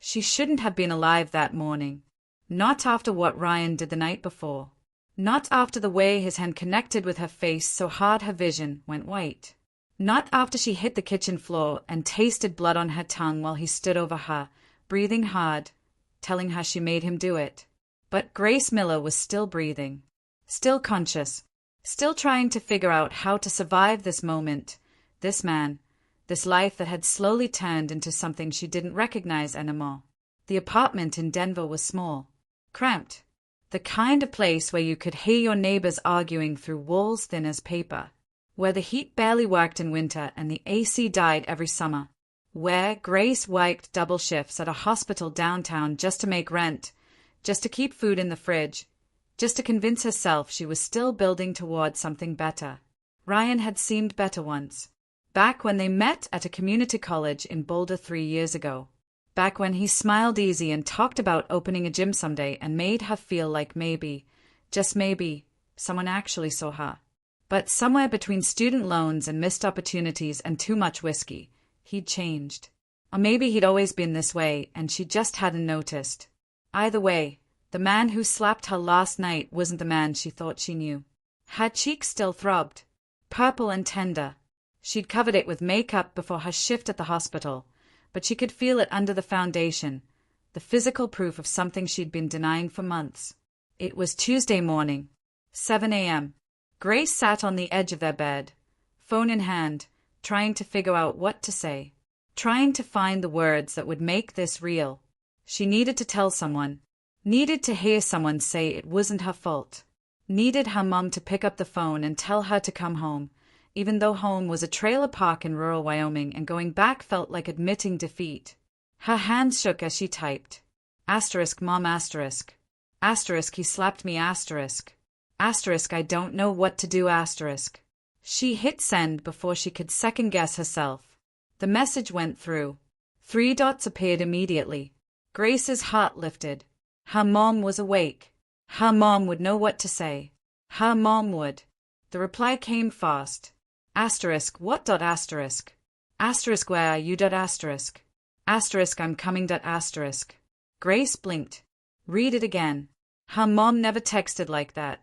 She shouldn't have been alive that morning. Not after what Ryan did the night before. Not after the way his hand connected with her face so hard her vision went white. Not after she hit the kitchen floor and tasted blood on her tongue while he stood over her, breathing hard, telling her she made him do it. But Grace Miller was still breathing, still conscious, still trying to figure out how to survive this moment, this man, this life that had slowly turned into something she didn't recognize anymore. The apartment in Denver was small, cramped, the kind of place where you could hear your neighbors arguing through walls thin as paper, where the heat barely worked in winter and the AC died every summer, where Grace worked double shifts at a hospital downtown just to make rent, just to keep food in the fridge, just to convince herself she was still building towards something better. Ryan had seemed better once. Back when they met at a community college in Boulder 3 years ago. Back when he smiled easy and talked about opening a gym someday and made her feel like maybe, just maybe, someone actually saw her. But somewhere between student loans and missed opportunities and too much whiskey, he'd changed. Or maybe he'd always been this way and she just hadn't noticed. Either way, the man who slapped her last night wasn't the man she thought she knew. Her cheeks still throbbed, purple and tender. She'd covered it with makeup before her shift at the hospital, but she could feel it under the foundation, the physical proof of something she'd been denying for months. It was Tuesday morning, 7 a.m. Grace sat on the edge of their bed, phone in hand, trying to figure out what to say, trying to find the words that would make this real. She needed to tell someone, needed to hear someone say it wasn't her fault, needed her mom to pick up the phone and tell her to come home, even though home was a trailer park in rural Wyoming and going back felt like admitting defeat. Her hands shook as she typed. Asterisk mom asterisk. Asterisk he slapped me asterisk. Asterisk I don't know what to do asterisk. She hit send before she could second-guess herself. The message went through. 3 dots appeared immediately. Grace's heart lifted. Her mom was awake. Her mom would know what to say. Her mom would. The reply came fast. Asterisk what dot asterisk? Asterisk where are you dot asterisk? Asterisk I'm coming dot asterisk. Grace blinked. Read it again. Her mom never texted like that.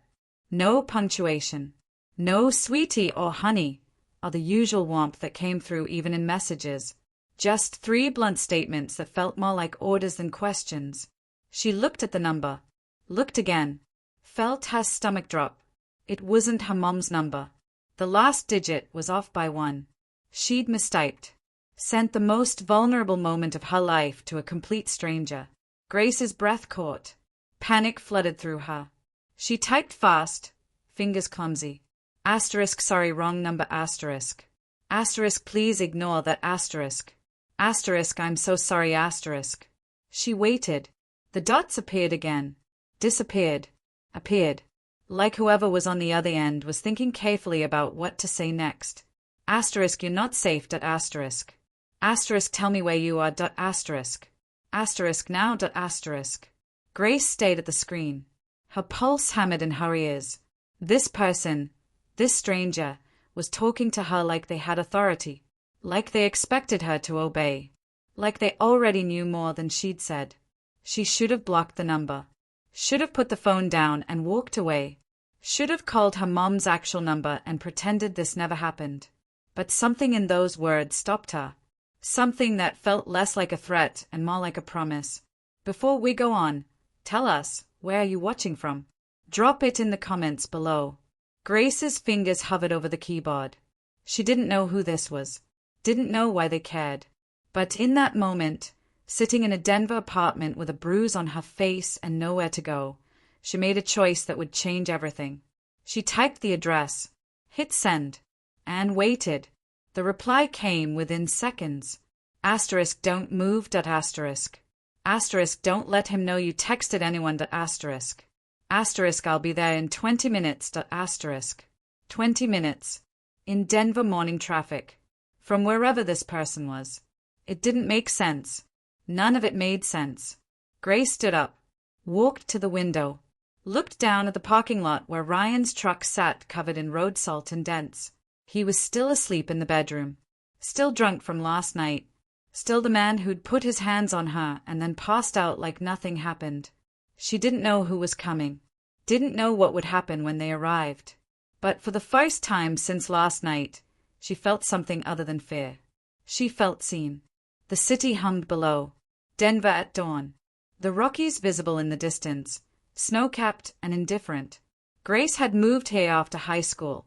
No punctuation. No sweetie or honey, or the usual warmth that came through even in messages. Just 3 blunt statements that felt more like orders than questions. She looked at the number. Looked again. Felt her stomach drop. It wasn't her mom's number. The last digit was off by 1. She'd mistyped. Sent the most vulnerable moment of her life to a complete stranger. Grace's breath caught. Panic flooded through her. She typed fast, fingers clumsy. Asterisk sorry wrong number asterisk. Asterisk please ignore that asterisk. Asterisk I'm so sorry asterisk. She waited. The dots appeared again. Disappeared. Appeared. Like whoever was on the other end was thinking carefully about what to say next. Asterisk you're not safe dot asterisk. Asterisk tell me where you are dot asterisk. Asterisk now dot asterisk. Grace stayed at the screen. Her pulse hammered in her ears. This person, this stranger, was talking to her like they had authority. Like they expected her to obey. Like they already knew more than she'd said. She should have blocked the number. Should have put the phone down and walked away. Should have called her mom's actual number and pretended this never happened. But something in those words stopped her. Something that felt less like a threat and more like a promise. Before we go on, tell us, where are you watching from? Drop it in the comments below. Grace's fingers hovered over the keyboard. She didn't know who this was. Didn't know why they cared. But in that moment, sitting in a Denver apartment with a bruise on her face and nowhere to go, she made a choice that would change everything. She typed the address, hit send, and waited. The reply came within seconds. Asterisk don't move dot asterisk. Asterisk don't let him know you texted anyone dot asterisk. Asterisk I'll be there in 20 minutes dot asterisk. 20 minutes. In Denver morning traffic. From wherever this person was. It didn't make sense. None of it made sense. Grace stood up, walked to the window, looked down at the parking lot where Ryan's truck sat covered in road salt and dents. He was still asleep in the bedroom, still drunk from last night, Still the man who'd put his hands on her and then passed out like nothing happened. She didn't know who was coming. Didn't know what would happen when they arrived. But for the first time since last night, she felt something other than fear. She felt seen. The city hummed below. Denver at dawn. The Rockies visible in the distance, snow-capped and indifferent. Grace had moved here after high school,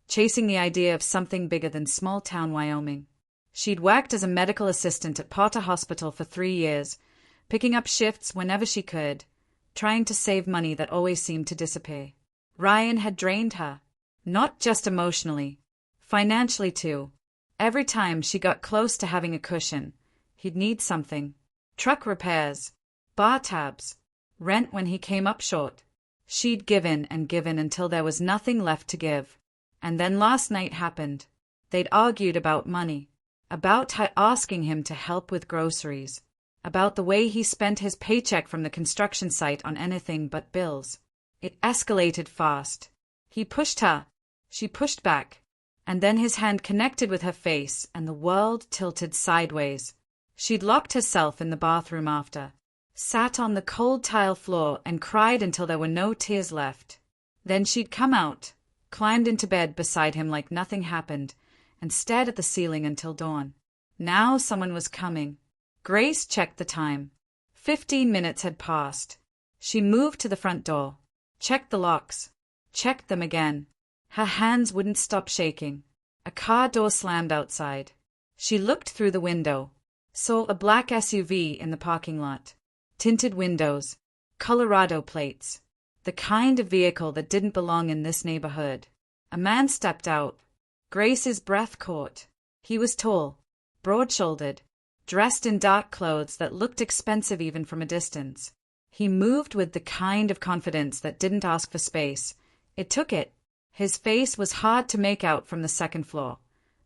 chasing the idea of something bigger than small-town Wyoming. She'd worked as a medical assistant at Potter Hospital for 3 years, picking up shifts whenever she could, trying to save money that always seemed to disappear. Ryan had drained her, not just emotionally, financially too. Every time she got close to having a cushion, he'd need something. Truck repairs, bar tabs, rent when he came up short. She'd given and given until there was nothing left to give. And then last night happened. They'd argued about money, about her asking him to help with groceries, about the way he spent his paycheck from the construction site on anything but bills. It escalated fast. He pushed her. She pushed back. And then his hand connected with her face and the world tilted sideways. She'd locked herself in the bathroom after, sat on the cold tile floor and cried until there were no tears left. Then she'd come out, climbed into bed beside him like nothing happened, and stared at the ceiling until dawn. Now someone was coming. Grace checked the time. 15 minutes had passed. She moved to the front door, checked the locks, checked them again. Her hands wouldn't stop shaking. A car door slammed outside. She looked through the window, saw a black SUV in the parking lot. Tinted windows, Colorado plates. The kind of vehicle that didn't belong in this neighborhood. A man stepped out. Grace's breath caught. He was tall, broad-shouldered, dressed in dark clothes that looked expensive even from a distance. He moved with the kind of confidence that didn't ask for space. It took it. His face was hard to make out from the second floor,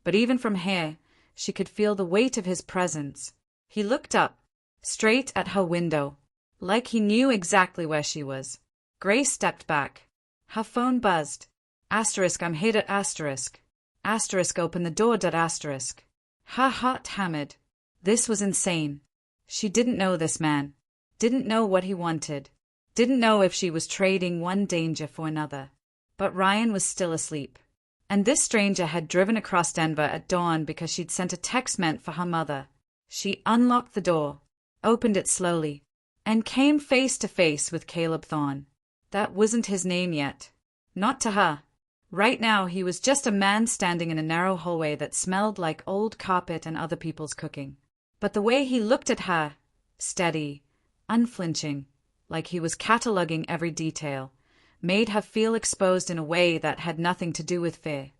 but even from here, she could feel the weight of his presence. He looked up, straight at her window, like he knew exactly where she was. Grace stepped back. Her phone buzzed. Asterisk, I'm here at asterisk. Asterisk, open the door. Asterisk. Her heart hammered. This was insane. She didn't know this man. Didn't know what he wanted. Didn't know if she was trading one danger for another. But Ryan was still asleep. And this stranger had driven across Denver at dawn because she'd sent a text meant for her mother. She unlocked the door, opened it slowly, and came face to face with Caleb Thorne. That wasn't his name yet. Not to her. Right now he was just a man standing in a narrow hallway that smelled like old carpet and other people's cooking. But the way he looked at her, steady, unflinching, like he was cataloging every detail, made her feel exposed in a way that had nothing to do with fear.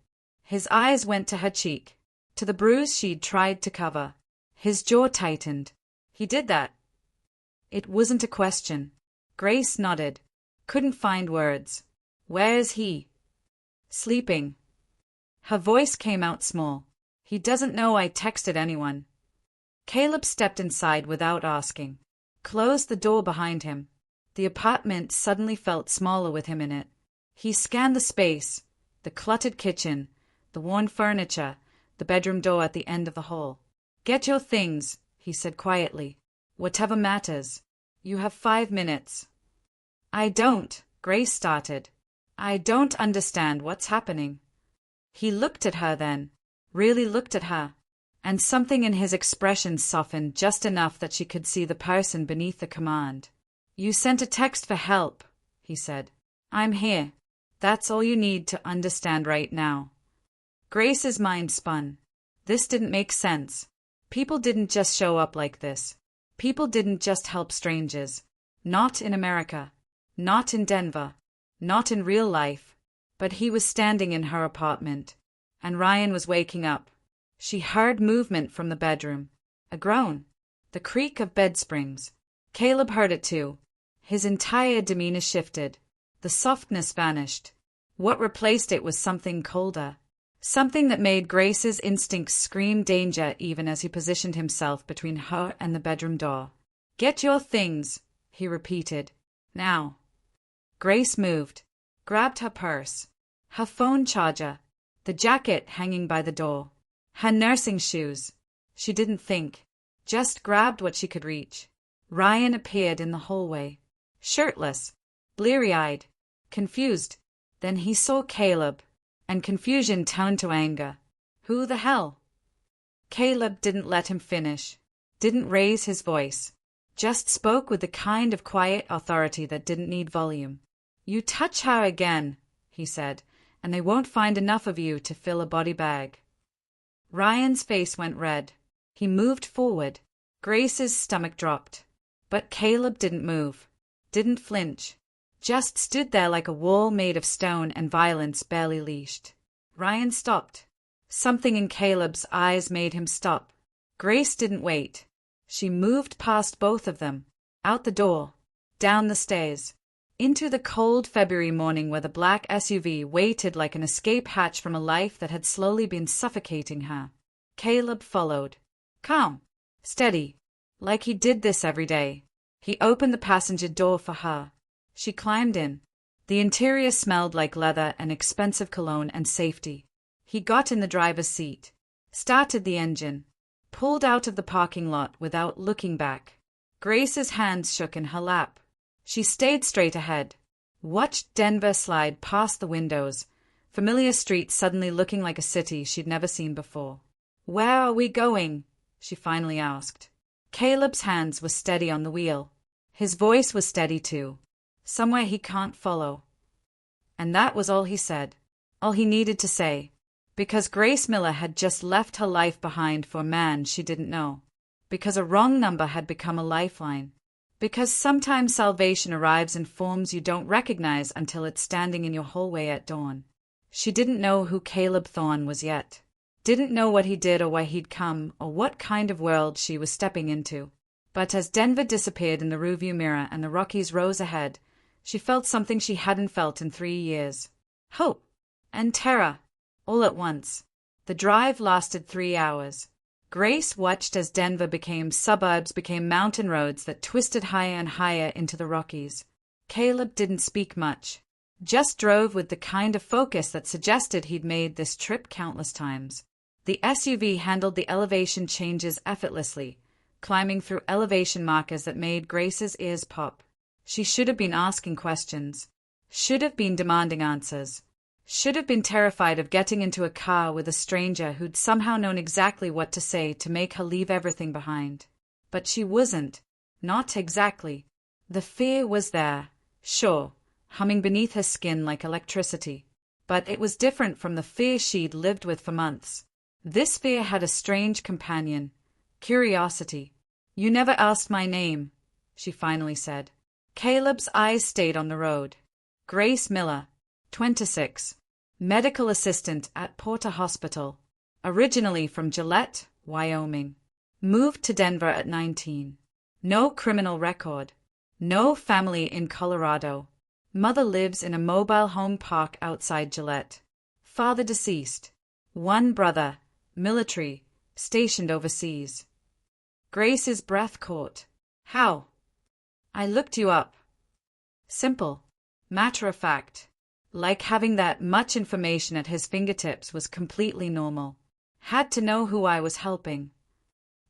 His eyes went to her cheek, to the bruise she'd tried to cover. His jaw tightened. He did that. It wasn't a question. Grace nodded. Couldn't find words. Where's he? Sleeping. Her voice came out small. He doesn't know I texted anyone. Caleb stepped inside without asking. Closed the door behind him. The apartment suddenly felt smaller with him in it. He scanned the space, the cluttered kitchen, the worn furniture, the bedroom door at the end of the hall. Get your things, he said quietly. Whatever matters. You have 5 minutes. I don't, Grace started. I don't understand what's happening. He looked at her then, really looked at her, and something in his expression softened just enough that she could see the person beneath the command. You sent a text for help, he said. I'm here. That's all you need to understand right now. Grace's mind spun. This didn't make sense. People didn't just show up like this. People didn't just help strangers. Not in America. Not in Denver. Not in real life. But he was standing in her apartment. And Ryan was waking up. She heard movement from the bedroom. A groan. The creak of bed springs. Caleb heard it too. His entire demeanor shifted. The softness vanished. What replaced it was something colder. Something that made Grace's instincts scream danger even as he positioned himself between her and the bedroom door. Get your things, he repeated. Now. Grace moved, grabbed her purse, her phone charger, the jacket hanging by the door, her nursing shoes. She didn't think. just grabbed what she could reach. Ryan appeared in the hallway, shirtless, bleary-eyed, confused. Then he saw Caleb, and confusion turned to anger. Who the hell? Caleb didn't let him finish, didn't raise his voice, just spoke with the kind of quiet authority that didn't need volume. You touch her again, he said, and they won't find enough of you to fill a body bag. Ryan's face went red. He moved forward. Grace's stomach dropped. But Caleb didn't move, didn't flinch, just stood there like a wall made of stone and violence barely leashed. Ryan stopped. Something in Caleb's eyes made him stop. Grace didn't wait. She moved past both of them, out the door, down the stairs, into the cold February morning where the black SUV waited like an escape hatch from a life that had slowly been suffocating her. Caleb followed. Calm, steady, like he did this every day. He opened the passenger door for her. She climbed in. The interior smelled like leather and expensive cologne and safety. He got in the driver's seat, started the engine, pulled out of the parking lot without looking back. Grace's hands shook in her lap. She stayed straight ahead, watched Denver slide past the windows, familiar streets suddenly looking like a city she'd never seen before. Where are we going? She finally asked. Caleb's hands were steady on the wheel. His voice was steady too. Somewhere he can't follow. And that was all he said, all he needed to say. Because Grace Miller had just left her life behind for a man she didn't know. Because a wrong number had become a lifeline. Because sometimes salvation arrives in forms you don't recognize until it's standing in your hallway at dawn. She didn't know who Caleb Thorne was yet. Didn't know what he did or why he'd come or what kind of world she was stepping into. But as Denver disappeared in the rearview mirror and the Rockies rose ahead, she felt something she hadn't felt in 3 years. Hope and terror. All at once. The drive lasted 3 hours. Grace watched as Denver became suburbs, became mountain roads that twisted higher and higher into the Rockies. Caleb didn't speak much, just drove with the kind of focus that suggested he'd made this trip countless times. The SUV handled the elevation changes effortlessly, climbing through elevation markers that made Grace's ears pop. She should have been asking questions, should have been demanding answers. Should have been terrified of getting into a car with a stranger who'd somehow known exactly what to say to make her leave everything behind. But she wasn't. Not exactly. The fear was there, sure, humming beneath her skin like electricity. But it was different from the fear she'd lived with for months. This fear had a strange companion. Curiosity. You never asked my name, she finally said. Caleb's eyes stayed on the road. Grace Miller, 26. Medical assistant at Porter Hospital, originally from Gillette, Wyoming. Moved to Denver at 19. No criminal record. No family in Colorado. Mother lives in a mobile home park outside Gillette. Father deceased. One brother, military, stationed overseas. Grace's breath caught. How? I looked you up. Simple. Matter of fact. Like having that much information at his fingertips was completely normal. Had to know who I was helping.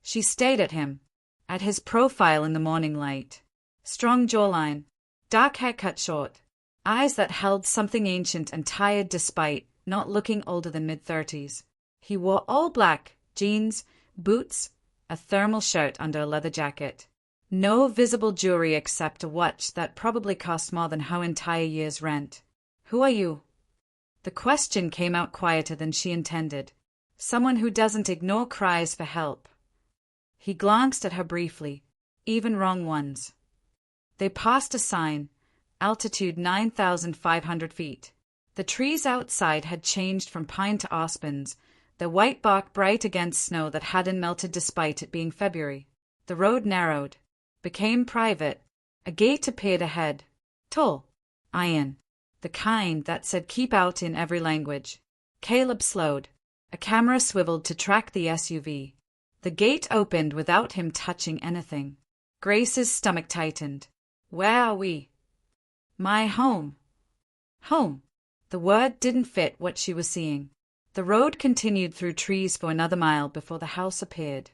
She stared at him, at his profile in the morning light. Strong jawline, dark hair cut short, eyes that held something ancient and tired despite not looking older than mid-30s. He wore all black, jeans, boots, a thermal shirt under a leather jacket. No visible jewelry except a watch that probably cost more than her entire year's rent. Who are you? The question came out quieter than she intended. Someone who doesn't ignore cries for help. He glanced at her briefly, even wrong ones. They passed a sign, altitude 9,500 feet. The trees outside had changed from pine to aspens, their white bark bright against snow that hadn't melted despite it being February. The road narrowed, became private. A gate appeared ahead. Tall, iron. The kind that said keep out in every language. Caleb slowed. A camera swiveled to track the SUV. The gate opened without him touching anything. Grace's stomach tightened. Where are we? My home. Home. The word didn't fit what she was seeing. The road continued through trees for another mile before the house appeared.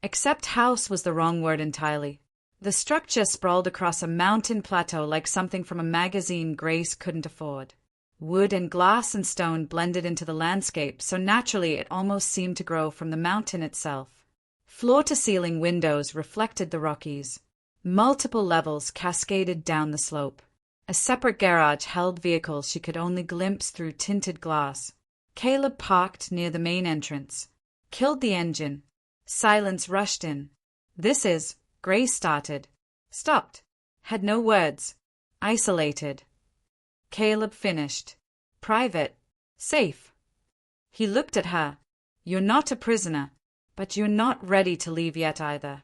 Except house was the wrong word entirely. The structure sprawled across a mountain plateau like something from a magazine Grace couldn't afford. Wood and glass and stone blended into the landscape so naturally it almost seemed to grow from the mountain itself. Floor-to-ceiling windows reflected the Rockies. Multiple levels cascaded down the slope. A separate garage held vehicles she could only glimpse through tinted glass. Caleb parked near the main entrance. Killed the engine. Silence rushed in. "This is," Grace started. Stopped. Had no words. Isolated. Caleb finished. "Private. Safe." He looked at her. "You're not a prisoner, but you're not ready to leave yet either."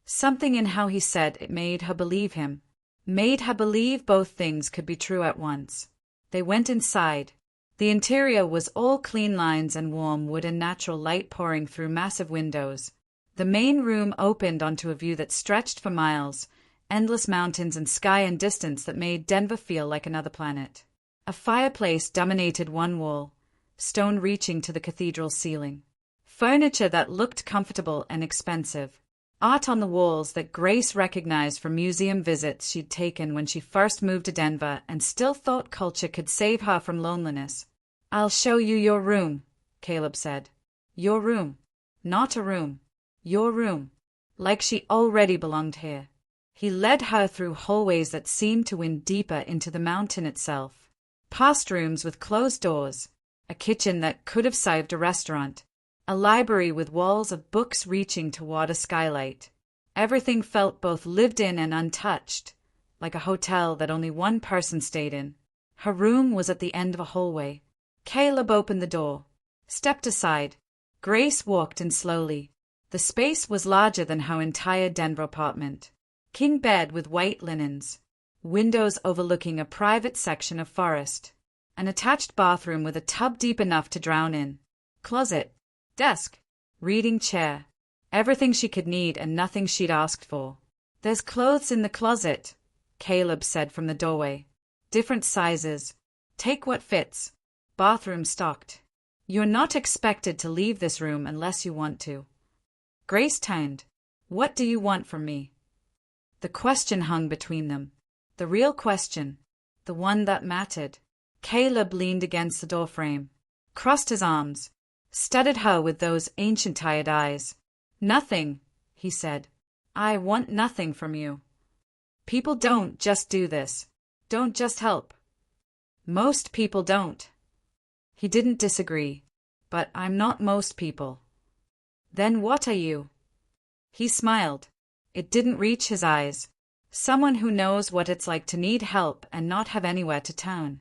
Something in how he said it made her believe him. Made her believe both things could be true at once. They went inside. The interior was all clean lines and warm wood and natural light pouring through massive windows. The main room opened onto a view that stretched for miles, endless mountains and sky and distance that made Denver feel like another planet. A fireplace dominated one wall, stone reaching to the cathedral ceiling. Furniture that looked comfortable and expensive. Art on the walls that Grace recognized from museum visits she'd taken when she first moved to Denver and still thought culture could save her from loneliness. "I'll show you your room," Caleb said. "Your room. Not a room. Your room. Like she already belonged here." He led her through hallways that seemed to wind deeper into the mountain itself. Past rooms with closed doors. A kitchen that could have served a restaurant. A library with walls of books reaching toward a skylight. Everything felt both lived in and untouched, like a hotel that only one person stayed in. Her room was at the end of a hallway. Caleb opened the door, stepped aside. Grace walked in slowly. The space was larger than her entire Denver apartment. King bed with white linens. Windows overlooking a private section of forest. An attached bathroom with a tub deep enough to drown in. Closet. Desk. Reading chair. Everything she could need and nothing she'd asked for. "There's clothes in the closet," Caleb said from the doorway. "Different sizes. Take what fits. Bathroom stocked. You're not expected to leave this room unless you want to." Grace turned. "What do you want from me?" The question hung between them. The real question. The one that mattered. Caleb leaned against the doorframe. Crossed his arms. Studied her with those ancient tired eyes. "Nothing," he said. "I want nothing from you. People don't just do this. Don't just help. Most people don't." He didn't disagree. "But I'm not most people." "Then what are you?" He smiled. It didn't reach his eyes. "Someone who knows what it's like to need help and not have anywhere to turn."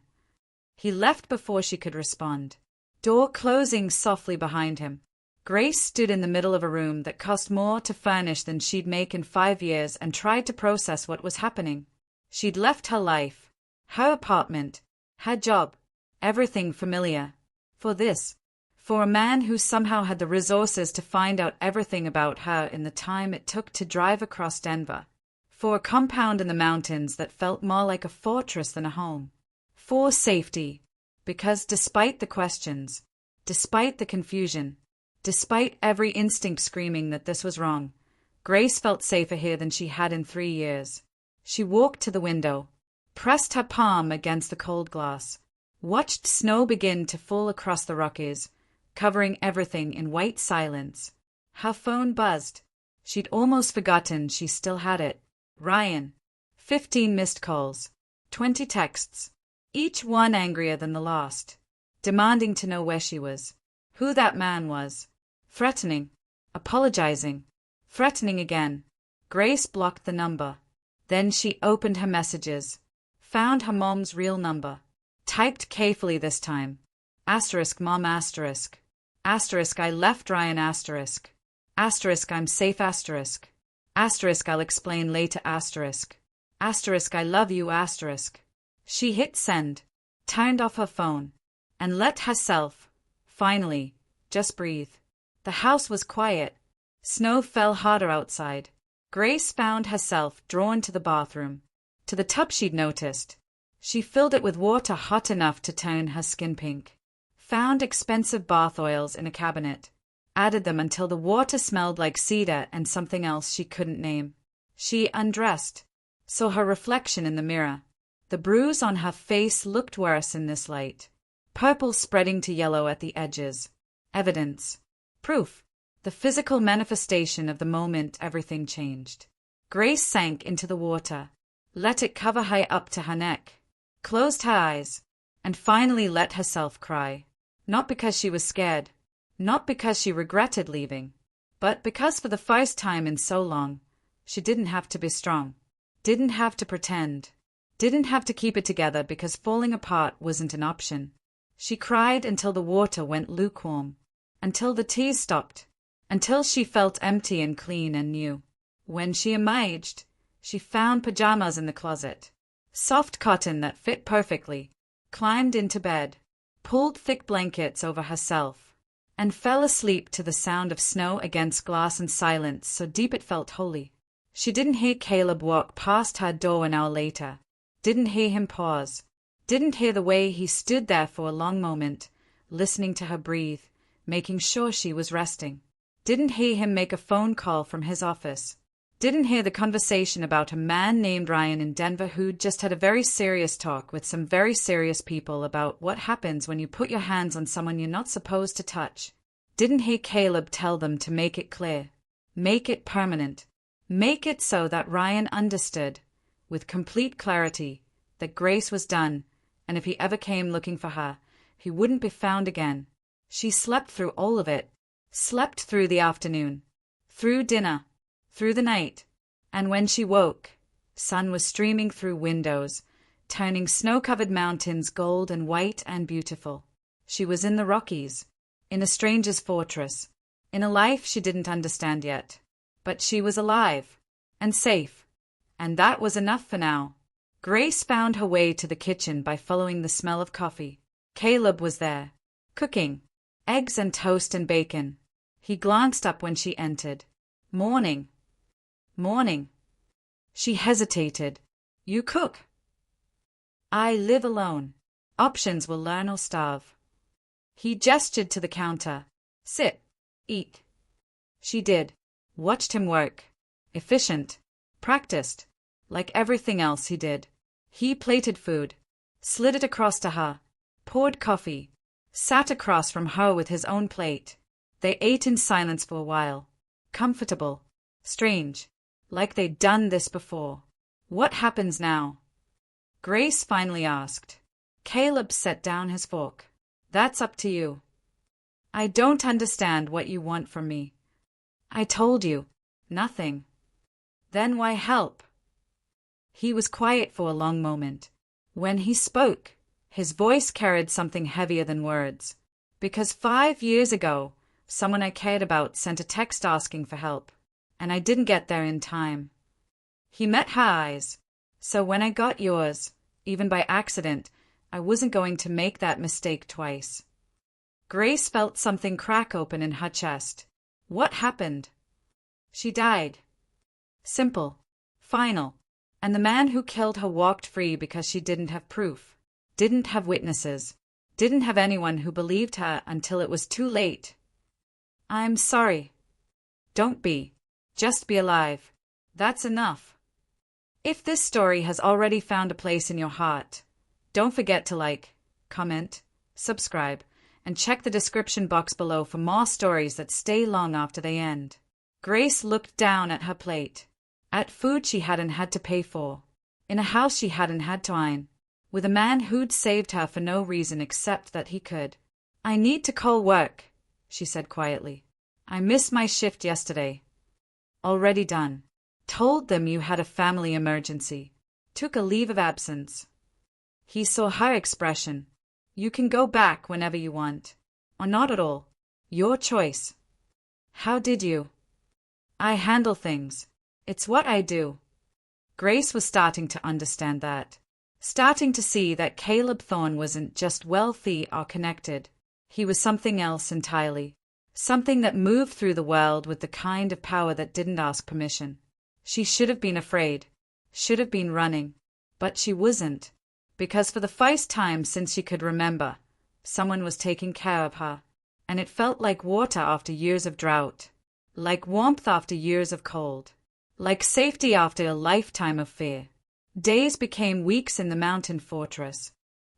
He left before she could respond. Door closing softly behind him. Grace stood in the middle of a room that cost more to furnish than she'd make in 5 years and tried to process what was happening. She'd left her life, her apartment, her job, everything familiar. For this. For a man who somehow had the resources to find out everything about her in the time it took to drive across Denver. For a compound in the mountains that felt more like a fortress than a home. For safety. Because despite the questions, despite the confusion, despite every instinct screaming that this was wrong, Grace felt safer here than she had in 3 years. She walked to the window, pressed her palm against the cold glass, watched snow begin to fall across the Rockies, covering everything in white silence. Her phone buzzed. She'd almost forgotten she still had it. Ryan. 15 missed calls. 20 texts. Each one angrier than the last. Demanding to know where she was. Who that man was. Threatening. Apologizing. Threatening again. Grace blocked the number. Then she opened her messages. Found her mom's real number. Typed carefully this time. Asterisk mom asterisk. Asterisk I left Ryan asterisk. Asterisk I'm safe asterisk. Asterisk I'll explain later asterisk. Asterisk I love you asterisk. She hit send, turned off her phone, and let herself, finally, just breathe. The house was quiet. Snow fell harder outside. Grace found herself drawn to the bathroom, to the tub she'd noticed. She filled it with water hot enough to turn her skin pink. Found expensive bath oils in a cabinet. added them until the water smelled like cedar and something else she couldn't name. She undressed, saw her reflection in the mirror. The bruise on her face looked worse in this light, purple spreading to yellow at the edges. Evidence. Proof. The physical manifestation of the moment everything changed. Grace sank into the water, let it cover high up to her neck, closed her eyes, and finally let herself cry. Not because she was scared, not because she regretted leaving, but because for the first time in so long, she didn't have to be strong, didn't have to pretend, didn't have to keep it together because falling apart wasn't an option. She cried until the water went lukewarm, until the tears stopped, until she felt empty and clean and new. When she emerged, she found pajamas in the closet, soft cotton that fit perfectly, climbed into bed, pulled thick blankets over herself, and fell asleep to the sound of snow against glass and silence so deep it felt holy. She didn't hear Caleb walk past her door an hour later, didn't hear him pause, didn't hear the way he stood there for a long moment, listening to her breathe, making sure she was resting. Didn't hear him make a phone call from his office. Didn't hear the conversation about a man named Ryan in Denver who'd just had a very serious talk with some very serious people about what happens when you put your hands on someone you're not supposed to touch. Didn't hear Caleb tell them to make it clear, make it permanent, make it so that Ryan understood, with complete clarity, that Grace was done, and if he ever came looking for her, he wouldn't be found again. She slept through all of it, slept through the afternoon, through dinner, through the night, and when she woke, sun was streaming through windows, turning snow-covered mountains gold and white and beautiful. She was in the Rockies, in a stranger's fortress, in a life she didn't understand yet. But she was alive, and safe, and that was enough for now. Grace found her way to the kitchen by following the smell of coffee. Caleb was there, cooking, eggs and toast and bacon. He glanced up when she entered. Morning. Morning. She hesitated. You cook? I live alone. Options will learn or starve. He gestured to the counter. Sit. Eat. She did. Watched him work. Efficient. Practiced. Like everything else he did. He plated food. Slid it across to her. Poured coffee. Sat across from her with his own plate. They ate in silence for a while. Comfortable. Strange. Like they'd done this before. What happens now? Grace finally asked. Caleb set down his fork. That's up to you. I don't understand what you want from me. I told you. Nothing. Then why help? He was quiet for a long moment. When he spoke, his voice carried something heavier than words. Because 5 years ago, someone I cared about sent a text asking for help, and I didn't get there in time. He met her eyes. So when I got yours, even by accident, I wasn't going to make that mistake twice. Grace felt something crack open in her chest. What happened? She died. Simple. Final. And the man who killed her walked free because she didn't have proof, didn't have witnesses, didn't have anyone who believed her until it was too late. I'm sorry. Don't be. Just be alive. That's enough. If this story has already found a place in your heart, don't forget to like, comment, subscribe, and check the description box below for more stories that stay long after they end. Grace looked down at her plate, at food she hadn't had to pay for, in a house she hadn't had to iron, with a man who'd saved her for no reason except that he could. I need to call work, she said quietly. I missed my shift yesterday. Already done. Told them you had a family emergency. Took a leave of absence. He saw her expression. You can go back whenever you want. Or not at all. Your choice. How did you? I handle things. It's what I do. Grace was starting to understand that. Starting to see that Caleb Thorne wasn't just wealthy or connected. He was something else entirely. Something that moved through the world with the kind of power that didn't ask permission. She should have been afraid. Should have been running. But she wasn't. Because for the first time since she could remember, someone was taking care of her. and it felt like water after years of drought, like warmth after years of cold, like safety after a lifetime of fear. Days became weeks in the mountain fortress.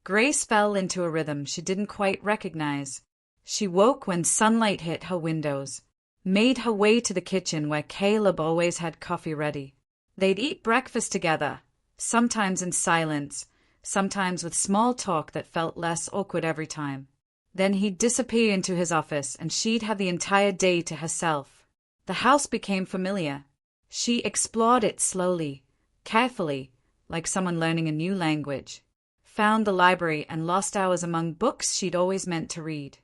Grace fell into a rhythm she didn't quite recognize. She woke when sunlight hit her windows, made her way to the kitchen where Caleb always had coffee ready. They'd eat breakfast together, sometimes in silence, sometimes with small talk that felt less awkward every time. Then he'd disappear into his office and she'd have the entire day to herself. The house became familiar. She explored it slowly, carefully, like someone learning a new language. Found the library and lost hours among books she'd always meant to read.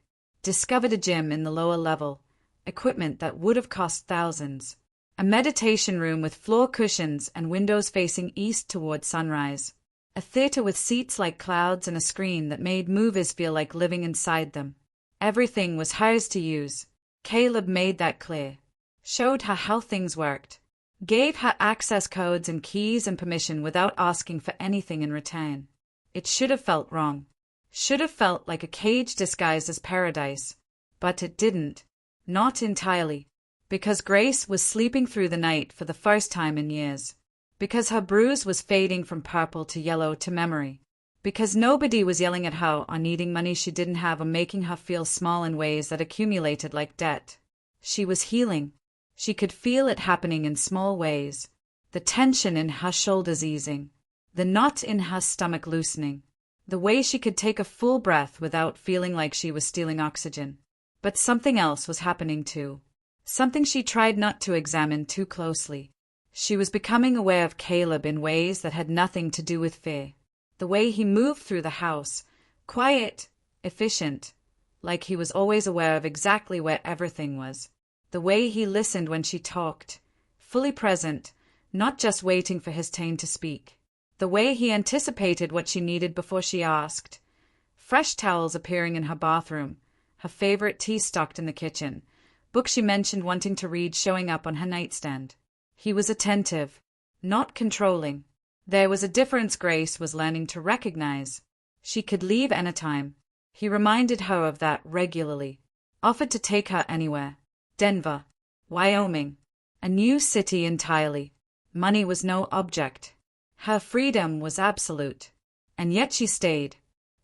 Discovered a gym in the lower level, equipment that would have cost thousands. A meditation room with floor cushions and windows facing east toward sunrise. A theater with seats like clouds and a screen that made movies feel like living inside them. Everything was hers to use. Caleb made that clear. Showed her how things worked. Gave her access codes and keys and permission without asking for anything in return. It should have felt wrong. Should have felt like a cage disguised as paradise. But it didn't. Not entirely. Because Grace was sleeping through the night for the first time in years. Because her bruise was fading from purple to yellow to memory. Because nobody was yelling at her or needing money she didn't have or making her feel small in ways that accumulated like debt. She was healing. She could feel it happening in small ways. The tension in her shoulders easing. The knot in her stomach loosening. The way she could take a full breath without feeling like she was stealing oxygen. But something else was happening too. Something she tried not to examine too closely. She was becoming aware of Caleb in ways that had nothing to do with fear. The way he moved through the house, quiet, efficient, like he was always aware of exactly where everything was. The way he listened when she talked, fully present, not just waiting for his turn to speak. The way he anticipated what she needed before she asked. Fresh towels appearing in her bathroom, her favorite tea stocked in the kitchen, books she mentioned wanting to read showing up on her nightstand. He was attentive, not controlling. There was a difference Grace was learning to recognize. She could leave anytime. He reminded her of that regularly. Offered to take her anywhere. Denver, Wyoming, a new city entirely. Money was no object. Her freedom was absolute. And yet she stayed.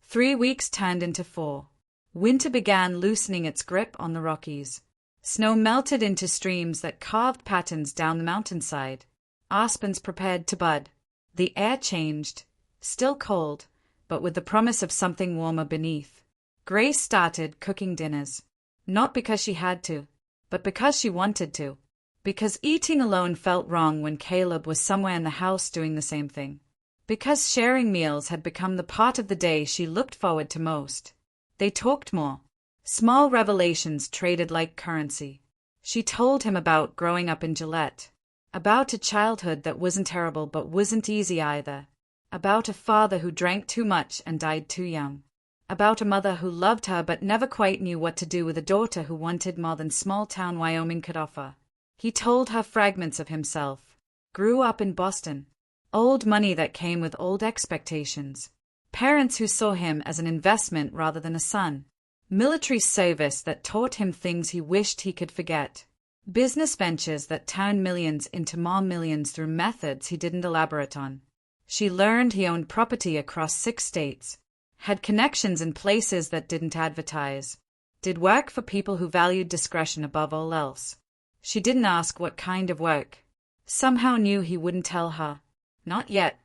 3 weeks turned into 4. Winter began loosening its grip on the Rockies. Snow melted into streams that carved patterns down the mountainside. Aspens prepared to bud. The air changed, still cold, but with the promise of something warmer beneath. Grace started cooking dinners. Not because she had to, but because she wanted to. Because eating alone felt wrong when Caleb was somewhere in the house doing the same thing. Because sharing meals had become the part of the day she looked forward to most. They talked more. Small revelations traded like currency. She told him about growing up in Gillette. About a childhood that wasn't terrible but wasn't easy either. About a father who drank too much and died too young. About a mother who loved her but never quite knew what to do with a daughter who wanted more than small-town Wyoming could offer. He told her fragments of himself. Grew up in Boston. Old money that came with old expectations. Parents who saw him as an investment rather than a son. Military service that taught him things he wished he could forget. Business ventures that turned millions into more millions through methods he didn't elaborate on. She learned he owned property across 6 states. Had connections in places that didn't advertise. Did work for people who valued discretion above all else. She didn't ask what kind of work. Somehow knew he wouldn't tell her. Not yet.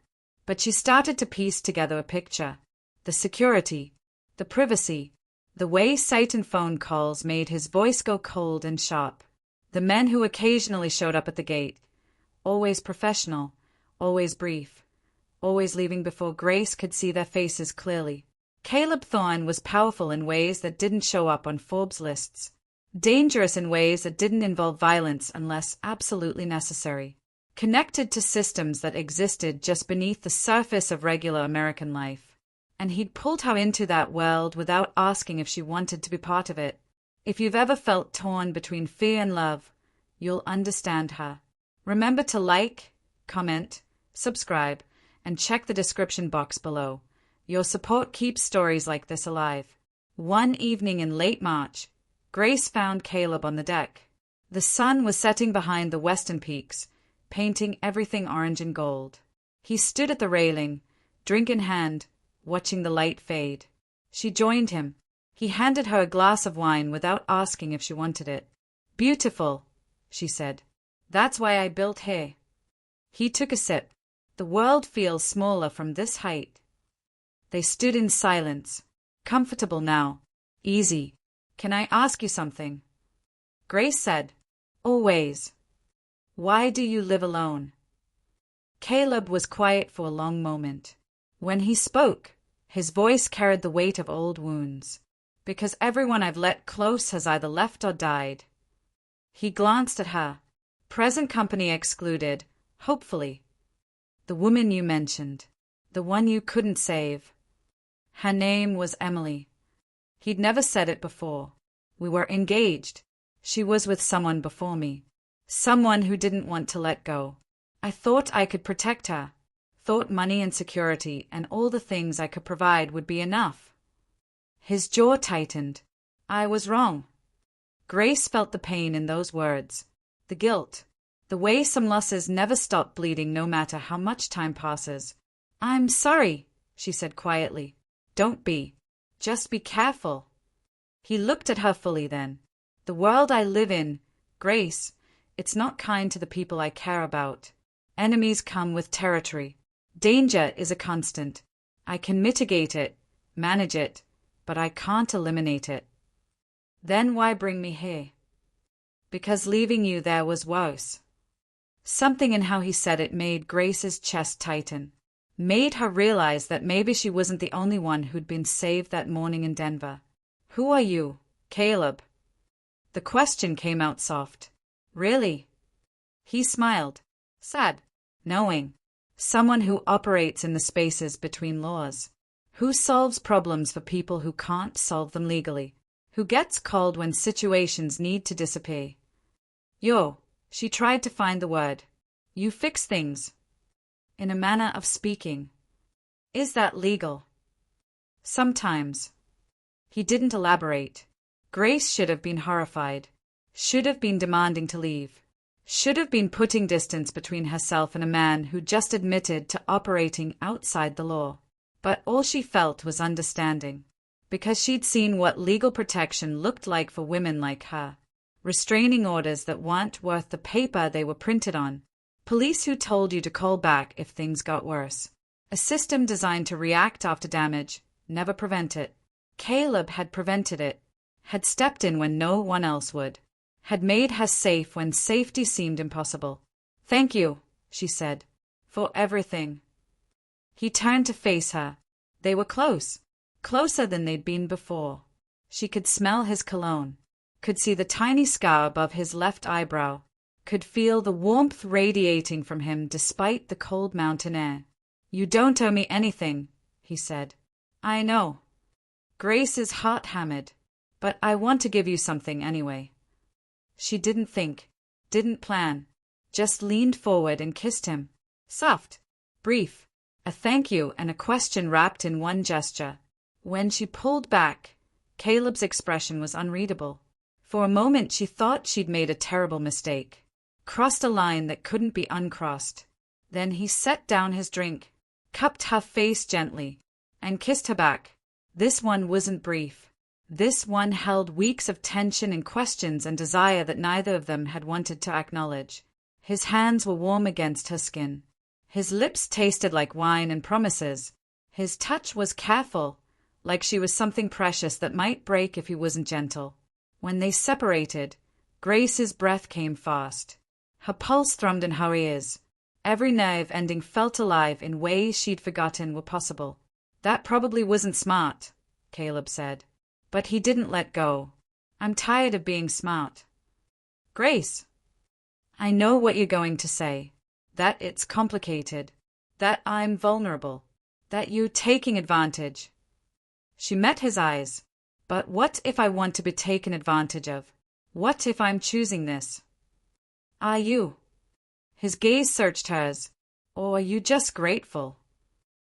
But she started to piece together a picture. The security. The privacy. The way sight and phone calls made his voice go cold and sharp. The men who occasionally showed up at the gate. Always professional. Always brief. Always leaving before Grace could see their faces clearly. Caleb Thorne was powerful in ways that didn't show up on Forbes lists. Dangerous in ways that didn't involve violence unless absolutely necessary. Connected to systems that existed just beneath the surface of regular American life. And he'd pulled her into that world without asking if she wanted to be part of it. If you've ever felt torn between fear and love, you'll understand her. Remember to like, comment, subscribe, and check the description box below. Your support keeps stories like this alive. One evening in late March, Grace found Caleb on the deck. The sun was setting behind the western peaks, painting everything orange and gold. He stood at the railing, drink in hand, watching the light fade. She joined him. He handed her a glass of wine without asking if she wanted it. "Beautiful," she said. "That's why I built here." He took a sip. "The world feels smaller from this height." They stood in silence. "Comfortable now. Easy. Can I ask you something?" Grace said, "Always." "Why do you live alone?" Caleb was quiet for a long moment. When he spoke, his voice carried the weight of old wounds. "Because everyone I've let close has either left or died." He glanced at her. "Present company excluded, hopefully." "The woman you mentioned. The one you couldn't save." Her name was Emily. He'd never said it before. "We were engaged. She was with someone before me. Someone who didn't want to let go. I thought I could protect her. Thought money and security and all the things I could provide would be enough." His jaw tightened. "I was wrong." Grace felt the pain in those words. The guilt. The way some losses never stop bleeding no matter how much time passes. "I'm sorry," she said quietly. "Don't be. Just be careful." He looked at her fully then. "The world I live in, Grace, it's not kind to the people I care about. Enemies come with territory. Danger is a constant. I can mitigate it, manage it, but I can't eliminate it." "Then why bring me here?" "Because leaving you there was worse." Something in how he said it made Grace's chest tighten. Made her realize that maybe she wasn't the only one who'd been saved that morning in Denver. "Who are you, Caleb?" The question came out soft. "Really?" He smiled. Sad. Knowing. Someone who operates in the spaces between laws. Who solves problems for people who can't solve them legally. Who gets called when situations need to disappear. "Yo," she tried to find the word. "You fix things." In a manner of speaking. "Is that legal?" "Sometimes." He didn't elaborate. Grace should have been horrified. Should have been demanding to leave. Should have been putting distance between herself and a man who just admitted to operating outside the law. But all she felt was understanding. Because she'd seen what legal protection looked like for women like her. Restraining orders that weren't worth the paper they were printed on. Police who told you to call back if things got worse. A system designed to react after damage, never prevent it. Caleb had prevented it. Had stepped in when no one else would. Had made her safe when safety seemed impossible. "Thank you," she said, "for everything." He turned to face her. They were close. Closer than they'd been before. She could smell his cologne. Could see the tiny scar above his left eyebrow. Could feel the warmth radiating from him despite the cold mountain air. "You don't owe me anything," he said. "I know." Grace's heart hammered. "But I want to give you something anyway." She didn't think. Didn't plan. Just leaned forward and kissed him. Soft. Brief. A thank you and a question wrapped in one gesture. When she pulled back, Caleb's expression was unreadable. For a moment she thought she'd made a terrible mistake. Crossed a line that couldn't be uncrossed. Then he set down his drink, cupped her face gently, and kissed her back. This one wasn't brief. This one held weeks of tension and questions and desire that neither of them had wanted to acknowledge. His hands were warm against her skin. His lips tasted like wine and promises. His touch was careful, like she was something precious that might break if he wasn't gentle. When they separated, Grace's breath came fast. Her pulse thrummed in her ears. Every nerve ending felt alive in ways she'd forgotten were possible. "That probably wasn't smart," Caleb said. But he didn't let go. "I'm tired of being smart." "Grace." "I know what you're going to say. That it's complicated. That I'm vulnerable. That you're taking advantage." She met his eyes. "But what if I want to be taken advantage of? What if I'm choosing this?" "Are you?" His gaze searched hers. "Or are you just grateful?"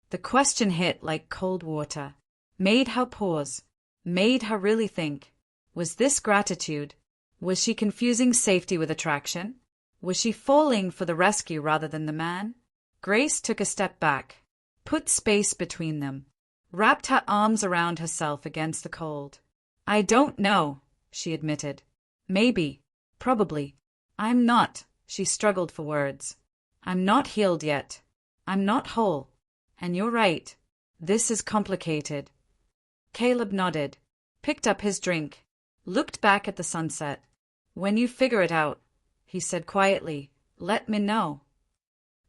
The question hit like cold water. Made her pause. Made her really think. Was this gratitude? Was she confusing safety with attraction? Was she falling for the rescue rather than the man? Grace took a step back, put space between them, wrapped her arms around herself against the cold. I don't know, she admitted. Maybe. Probably. I'm not, she struggled for words. I'm not healed yet. I'm not whole. And you're right. This is complicated. Caleb nodded, picked up his drink, looked back at the sunset. When you figure it out, he said quietly, let me know.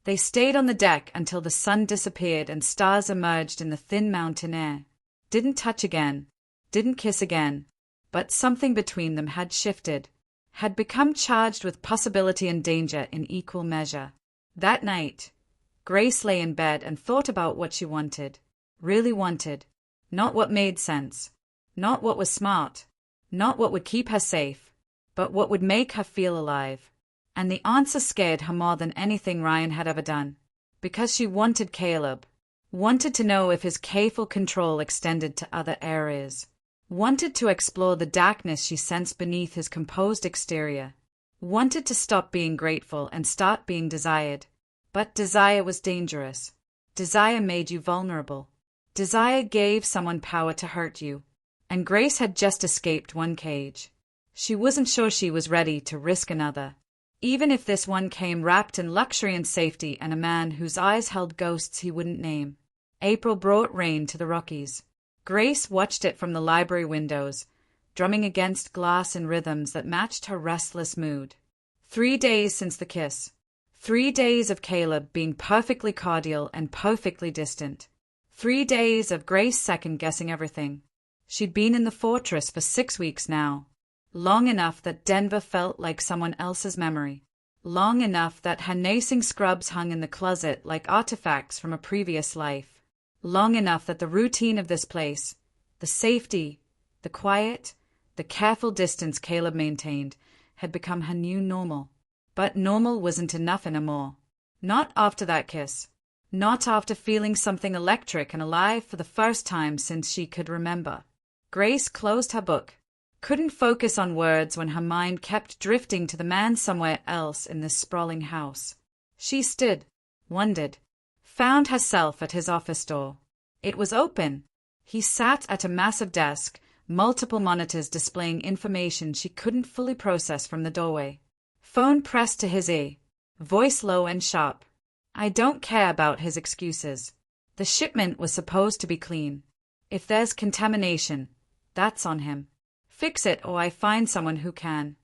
They stayed on the deck until the sun disappeared and stars emerged in the thin mountain air. Didn't touch again, didn't kiss again, but something between them had shifted, had become charged with possibility and danger in equal measure. That night, Grace lay in bed and thought about what she wanted, really wanted, not what made sense, not what was smart, not what would keep her safe, but what would make her feel alive. And the answer scared her more than anything Ryan had ever done, because she wanted Caleb, wanted to know if his careful control extended to other areas, wanted to explore the darkness she sensed beneath his composed exterior, wanted to stop being grateful and start being desired. But desire was dangerous. Desire made you vulnerable. Desire gave someone power to hurt you. And Grace had just escaped one cage. She wasn't sure she was ready to risk another, even if this one came wrapped in luxury and safety and a man whose eyes held ghosts he wouldn't name. April brought rain to the Rockies. Grace watched it from the library windows, drumming against glass in rhythms that matched her restless mood. 3 days since the kiss. 3 days of Caleb being perfectly cordial and perfectly distant. 3 days of Grace second-guessing everything. She'd been in the fortress for 6 weeks now. Long enough that Denver felt like someone else's memory. Long enough that her nasing scrubs hung in the closet like artifacts from a previous life. Long enough that the routine of this place, the safety, the quiet, the careful distance Caleb maintained, had become her new normal. But normal wasn't enough anymore. Not after that kiss. Not after feeling something electric and alive for the first time since she could remember. Grace closed her book. Couldn't focus on words when her mind kept drifting to the man somewhere else in this sprawling house. She stood, wondered, found herself at his office door. It was open. He sat at a massive desk, multiple monitors displaying information she couldn't fully process from the doorway. Phone pressed to his ear, voice low and sharp. I don't care about his excuses. The shipment was supposed to be clean. If there's contamination, that's on him. Fix it or I find someone who can.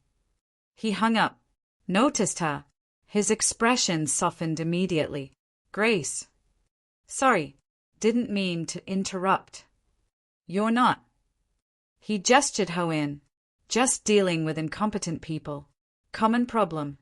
He hung up, noticed her. His expression softened immediately. Grace. Sorry, didn't mean to interrupt. You're not. He gestured her in. Just dealing with incompetent people. Common problem.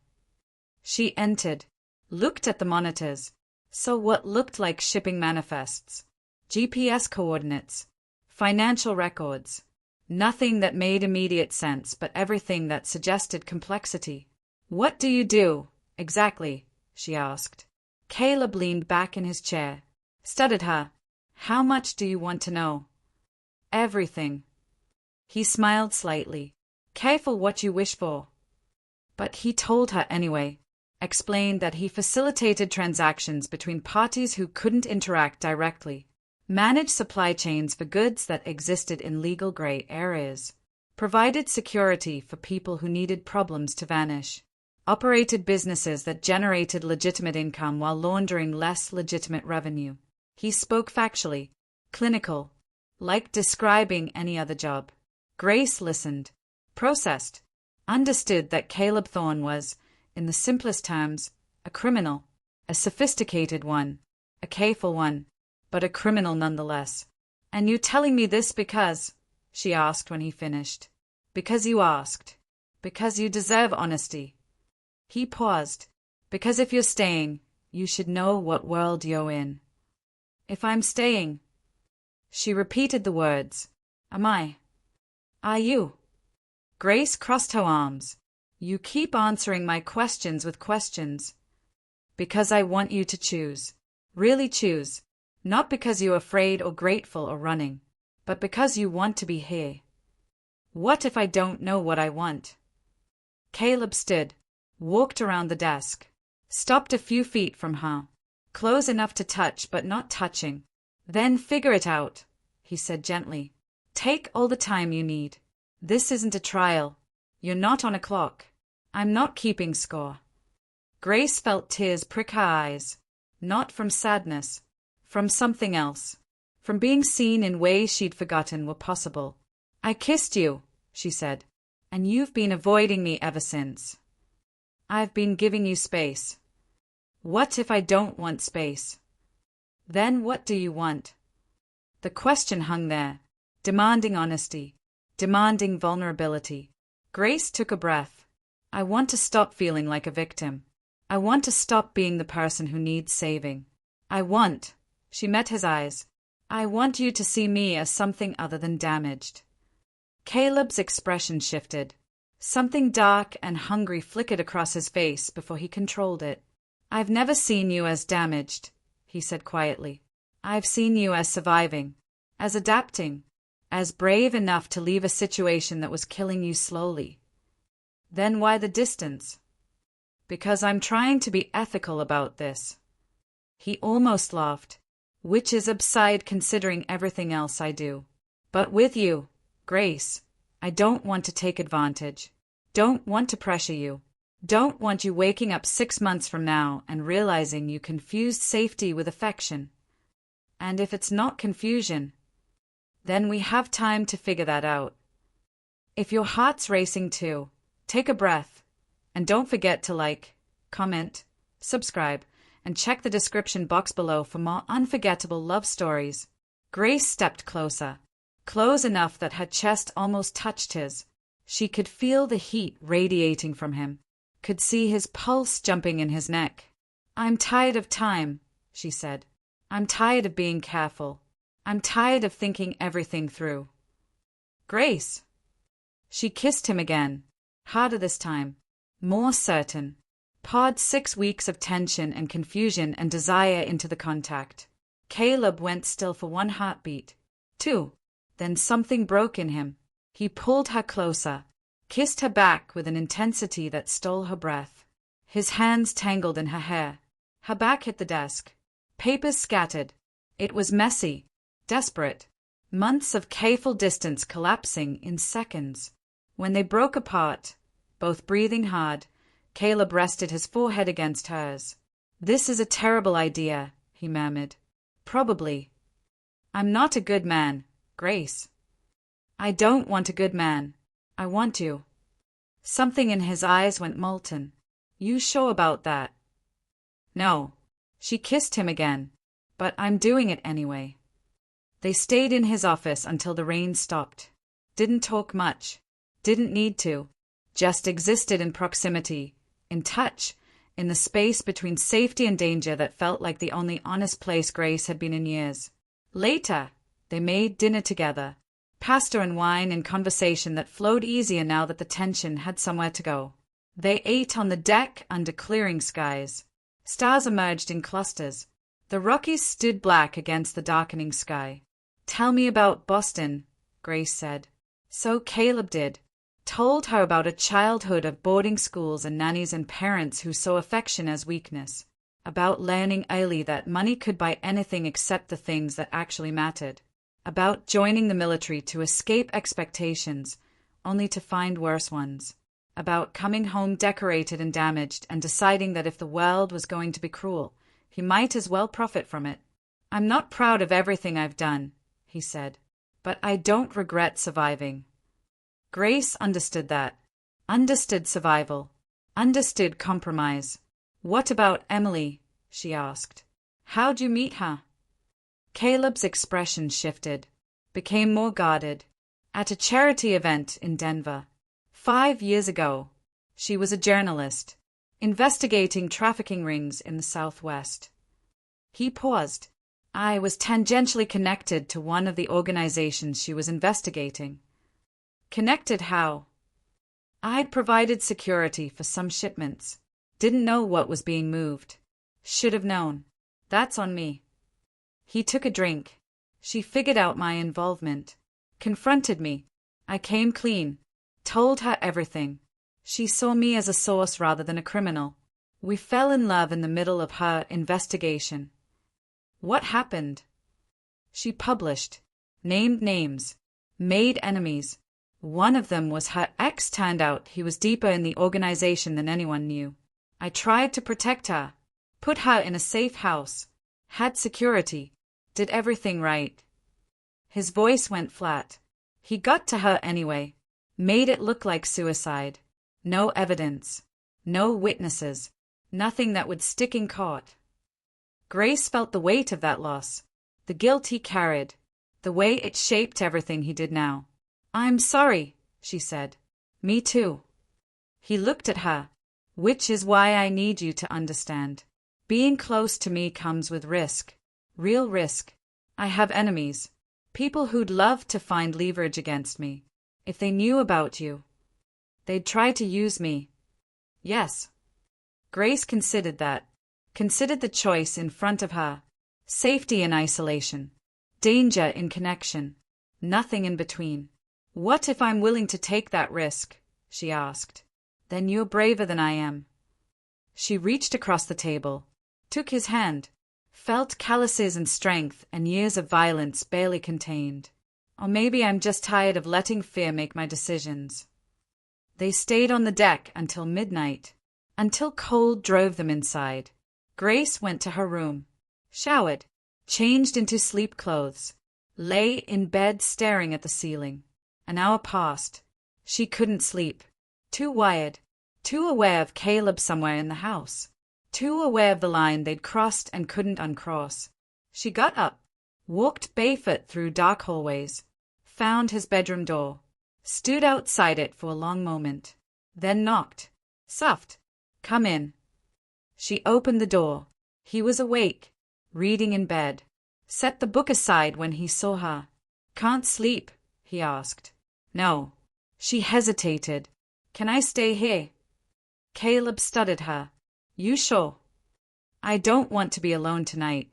She entered, looked at the monitors, saw what looked like shipping manifests, GPS coordinates, financial records. Nothing that made immediate sense, but everything that suggested complexity. What do you do, exactly? She asked. Caleb leaned back in his chair, studied her. How much do you want to know? Everything. He smiled slightly. Careful what you wish for. But he told her anyway, explained that he facilitated transactions between parties who couldn't interact directly. Managed supply chains for goods that existed in legal gray areas, provided security for people who needed problems to vanish, operated businesses that generated legitimate income while laundering less legitimate revenue. He spoke factually, clinical, like describing any other job. Grace listened, processed, understood that Caleb Thorne was, in the simplest terms, a criminal, a sophisticated one, a careful one, but a criminal nonetheless. And you telling me this because? She asked when he finished. Because you asked. Because you deserve honesty. He paused. Because if you're staying, you should know what world you're in. If I'm staying. She repeated the words. Am I? Are you? Grace crossed her arms. You keep answering my questions with questions. Because I want you to choose. Really choose. Not because you're afraid or grateful or running, but because you want to be here. What if I don't know what I want? Caleb stood, walked around the desk, stopped a few feet from her, close enough to touch but not touching. Then figure it out, he said gently. Take all the time you need. This isn't a trial. You're not on a clock. I'm not keeping score. Grace felt tears prick her eyes, not from sadness, from something else, from being seen in ways she'd forgotten were possible. I kissed you, she said, and you've been avoiding me ever since. I've been giving you space. What if I don't want space? Then what do you want? The question hung there, demanding honesty, demanding vulnerability. Grace took a breath. I want to stop feeling like a victim. I want to stop being the person who needs saving. She met his eyes. I want you to see me as something other than damaged. Caleb's expression shifted. Something dark and hungry flickered across his face before he controlled it. I've never seen you as damaged, he said quietly. I've seen you as surviving, as adapting, as brave enough to leave a situation that was killing you slowly. Then why the distance? Because I'm trying to be ethical about this. He almost laughed, which is absurd considering everything else I do. But with you, Grace, I don't want to take advantage. Don't want to pressure you. Don't want you waking up 6 months from now and realizing you confused safety with affection. And if it's not confusion, then we have time to figure that out. If your heart's racing too, take a breath, and don't forget to like, comment, subscribe, and check the description box below for more unforgettable love stories. Grace stepped closer, close enough that her chest almost touched his. She could feel the heat radiating from him, could see his pulse jumping in his neck. I'm tired of time, she said. I'm tired of being careful. I'm tired of thinking everything through. Grace. She kissed him again, harder this time, more certain. Poured 6 weeks of tension and confusion and desire into the contact. Caleb went still for 1 heartbeat, 2. Then something broke in him. He pulled her closer, kissed her back with an intensity that stole her breath. His hands tangled in her hair. Her back hit the desk. Papers scattered. It was messy, desperate. Months of careful distance collapsing in seconds. When they broke apart, both breathing hard, Caleb rested his forehead against hers. This is a terrible idea, he murmured. Probably. I'm not a good man, Grace. I don't want a good man. I want you. Something in his eyes went molten. You sure about that? No. She kissed him again. But I'm doing it anyway. They stayed in his office until the rain stopped. Didn't talk much. Didn't need to. Just existed in proximity, in touch, in the space between safety and danger that felt like the only honest place Grace had been in years. Later, they made dinner together. Pasta and wine and conversation that flowed easier now that the tension had somewhere to go. They ate on the deck under clearing skies. Stars emerged in clusters. The Rockies stood black against the darkening sky. Tell me about Boston, Grace said. So Caleb did. Told her about a childhood of boarding schools and nannies and parents who saw affection as weakness. About learning early that money could buy anything except the things that actually mattered. About joining the military to escape expectations, only to find worse ones. About coming home decorated and damaged and deciding that if the world was going to be cruel, he might as well profit from it. I'm not proud of everything I've done, he said, but I don't regret surviving. Grace understood that. Understood survival. Understood compromise. What about Emily? She asked. How'd you meet her? Caleb's expression shifted, became more guarded. At a charity event in Denver. 5 years ago. She was a journalist, investigating trafficking rings in the Southwest. He paused. I was tangentially connected to one of the organizations she was investigating. Connected how? I'd provided security for some shipments. Didn't know what was being moved. Should have known. That's on me. He took a drink. She figured out my involvement. Confronted me. I came clean. Told her everything. She saw me as a source rather than a criminal. We fell in love in the middle of her investigation. What happened? She published. Named names. Made enemies. One of them was her ex. Turned out he was deeper in the organization than anyone knew. I tried to protect her. Put her in a safe house. Had security. Did everything right. His voice went flat. He got to her anyway. Made it look like suicide. No evidence. No witnesses. Nothing that would stick in court. Grace felt the weight of that loss. The guilt he carried. The way it shaped everything he did now. I'm sorry, she said. Me too. He looked at her. Which is why I need you to understand. Being close to me comes with risk. Real risk. I have enemies. People who'd love to find leverage against me. If they knew about you. They'd try to use me. Yes. Grace considered that. Considered the choice in front of her. Safety in isolation. Danger in connection. Nothing in between. What if I'm willing to take that risk? She asked. Then you're braver than I am. She reached across the table. Took his hand. Felt calluses and strength and years of violence barely contained. Or maybe I'm just tired of letting fear make my decisions. They stayed on the deck until midnight. Until cold drove them inside. Grace went to her room. Showered. Changed into sleep clothes. Lay in bed staring at the ceiling. An hour passed. She couldn't sleep. Too wired. Too aware of Caleb somewhere in the house. Too aware of the line they'd crossed and couldn't uncross. She got up. Walked barefoot through dark hallways. Found his bedroom door. Stood outside it for a long moment. Then knocked. Soft. Come in. She opened the door. He was awake. Reading in bed. Set the book aside when he saw her. Can't sleep? He asked. No. She hesitated. Can I stay here? Caleb studied her. You sure? I don't want to be alone tonight.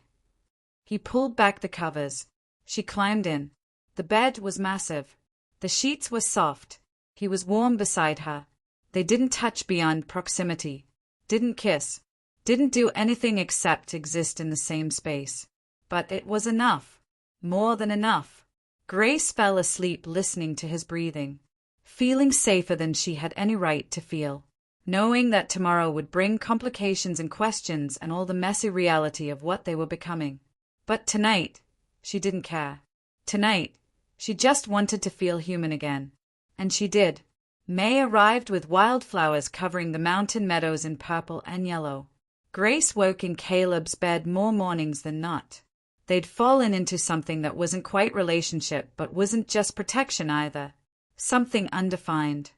He pulled back the covers. She climbed in. The bed was massive. The sheets were soft. He was warm beside her. They didn't touch beyond proximity. Didn't kiss. Didn't do anything except exist in the same space. But it was enough. More than enough. Grace fell asleep listening to his breathing. Feeling safer than she had any right to feel. Knowing that tomorrow would bring complications and questions and all the messy reality of what they were becoming. But tonight, she didn't care. Tonight, she just wanted to feel human again. And she did. May arrived with wildflowers covering the mountain meadows in purple and yellow. Grace woke in Caleb's bed more mornings than not. They'd fallen into something that wasn't quite relationship but wasn't just protection either. Something undefined.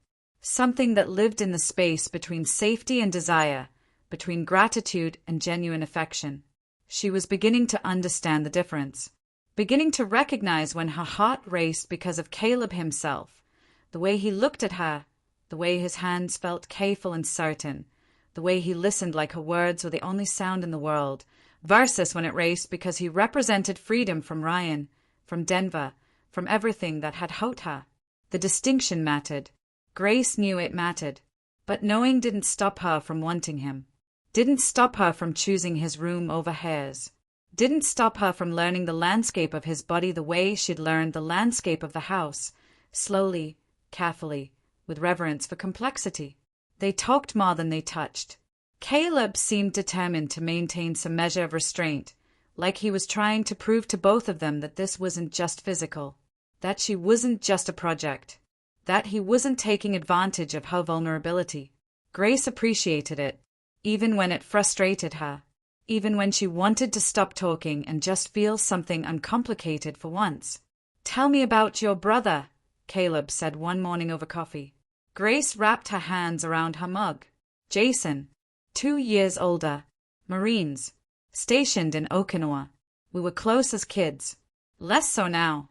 Something that lived in the space between safety and desire, between gratitude and genuine affection. She was beginning to understand the difference. Beginning to recognize when her heart raced because of Caleb himself. The way he looked at her, the way his hands felt careful and certain, the way he listened like her words were the only sound in the world, versus when it raced because he represented freedom from Ryan, from Denver, from everything that had hurt her. The distinction mattered. Grace knew it mattered. But knowing didn't stop her from wanting him. Didn't stop her from choosing his room over hers. Didn't stop her from learning the landscape of his body the way she'd learned the landscape of the house, slowly, carefully, with reverence for complexity. They talked more than they touched. Caleb seemed determined to maintain some measure of restraint, like he was trying to prove to both of them that this wasn't just physical, that she wasn't just a project, that he wasn't taking advantage of her vulnerability. Grace appreciated it, even when it frustrated her, even when she wanted to stop talking and just feel something uncomplicated for once. Tell me about your brother, Caleb said one morning over coffee. Grace wrapped her hands around her mug. Jason, 2 years older, Marines, stationed in Okinawa. We were close as kids. Less so now.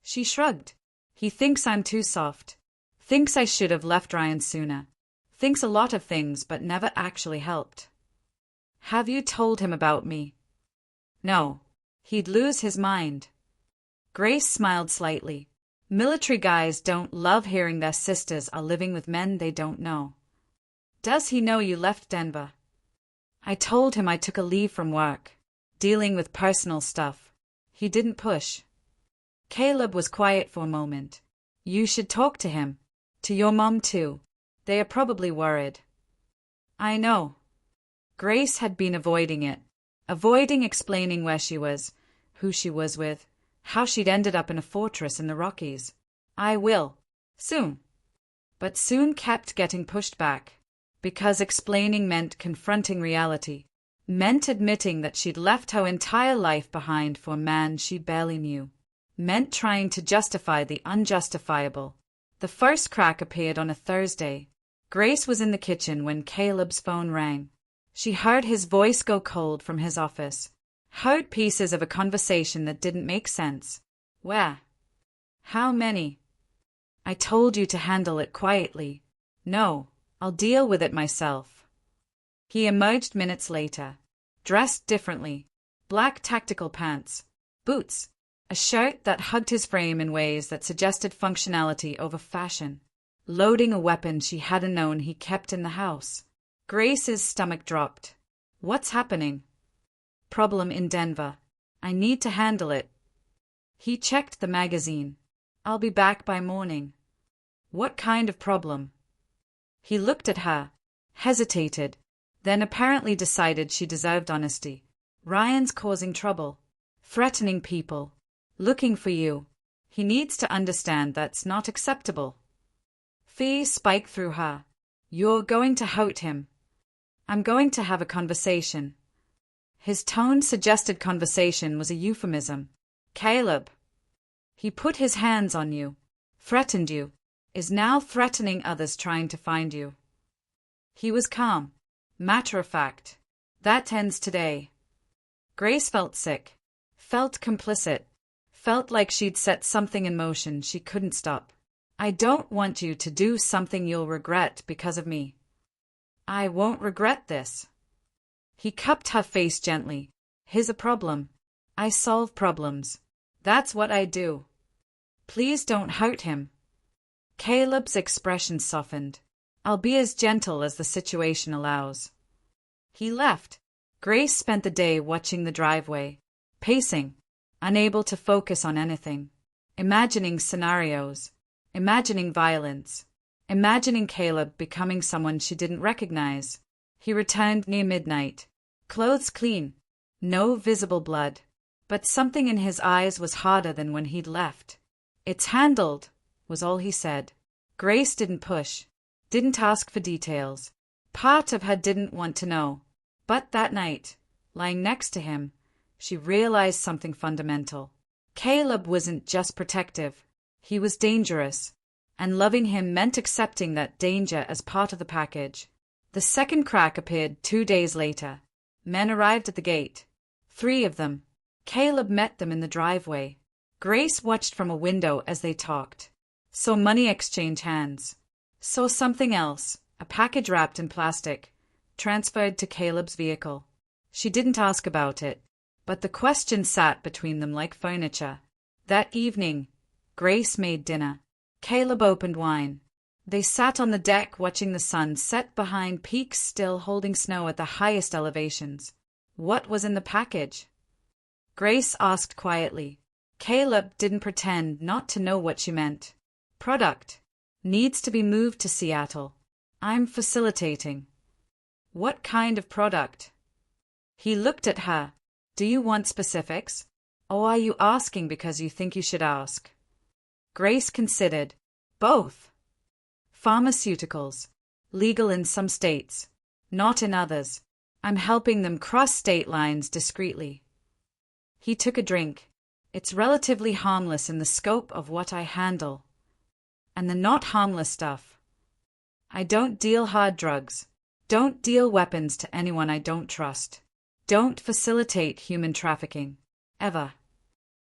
She shrugged. He thinks I'm too soft. Thinks I should have left Ryan sooner. Thinks a lot of things but never actually helped. Have you told him about me? No. He'd lose his mind. Grace smiled slightly. Military guys don't love hearing their sisters are living with men they don't know. Does he know you left Denver? I told him I took a leave from work, dealing with personal stuff. He didn't push. Caleb was quiet for a moment. You should talk to him. To your mom too. They are probably worried. I know. Grace had been avoiding it. Avoiding explaining where she was, who she was with, how she'd ended up in a fortress in the Rockies. I will. Soon. But soon kept getting pushed back. Because explaining meant confronting reality. Meant admitting that she'd left her entire life behind for a man she barely knew. Meant trying to justify the unjustifiable. The first crack appeared on a Thursday. Grace was in the kitchen when Caleb's phone rang. She heard his voice go cold from his office. Heard pieces of a conversation that didn't make sense. Where? How many? I told you to handle it quietly. No, I'll deal with it myself. He emerged minutes later, dressed differently. Black tactical pants, boots, a shirt that hugged his frame in ways that suggested functionality over fashion. Loading a weapon she hadn't known he kept in the house. Grace's stomach dropped. What's happening? Problem in Denver. I need to handle it. He checked the magazine. I'll be back by morning. What kind of problem? He looked at her, hesitated, then apparently decided she deserved honesty. Ryan's causing trouble, threatening people, looking for you. He needs to understand that's not acceptable. Fear spiked through her. You're going to hurt him. I'm going to have a conversation. His tone suggested conversation was a euphemism. Caleb. He put his hands on you, threatened you, is now threatening others trying to find you. He was calm, matter of fact. That ends today. Grace felt sick, felt complicit, felt like she'd set something in motion she couldn't stop. I don't want you to do something you'll regret because of me. I won't regret this. He cupped her face gently. Here's a problem. I solve problems. That's what I do. Please don't hurt him. Caleb's expression softened. I'll be as gentle as the situation allows. He left. Grace spent the day watching the driveway, pacing, unable to focus on anything, imagining scenarios, imagining violence, imagining Caleb becoming someone she didn't recognize. He returned near midnight, clothes clean, no visible blood, but something in his eyes was harder than when he'd left. It's handled, was all he said. Grace didn't push, didn't ask for details. Part of her didn't want to know. But that night, lying next to him, she realized something fundamental. Caleb wasn't just protective, he was dangerous, and loving him meant accepting that danger as part of the package. The second crack appeared 2 days later. Men arrived at the gate. 3 of them. Caleb met them in the driveway. Grace watched from a window as they talked. Saw money exchange hands. Saw something else, a package wrapped in plastic, transferred to Caleb's vehicle. She didn't ask about it, but the question sat between them like furniture. That evening, Grace made dinner. Caleb opened wine. They sat on the deck watching the sun set behind peaks still holding snow at the highest elevations. What was in the package? Grace asked quietly. Caleb didn't pretend not to know what she meant. Product. Needs to be moved to Seattle. I'm facilitating. What kind of product? He looked at her. Do you want specifics? Or are you asking because you think you should ask? Grace considered. Both. Pharmaceuticals. Legal in some states. Not in others. I'm helping them cross state lines discreetly. He took a drink. It's relatively harmless in the scope of what I handle. And the not harmless stuff. I don't deal hard drugs. Don't deal weapons to anyone I don't trust. Don't facilitate human trafficking. Ever.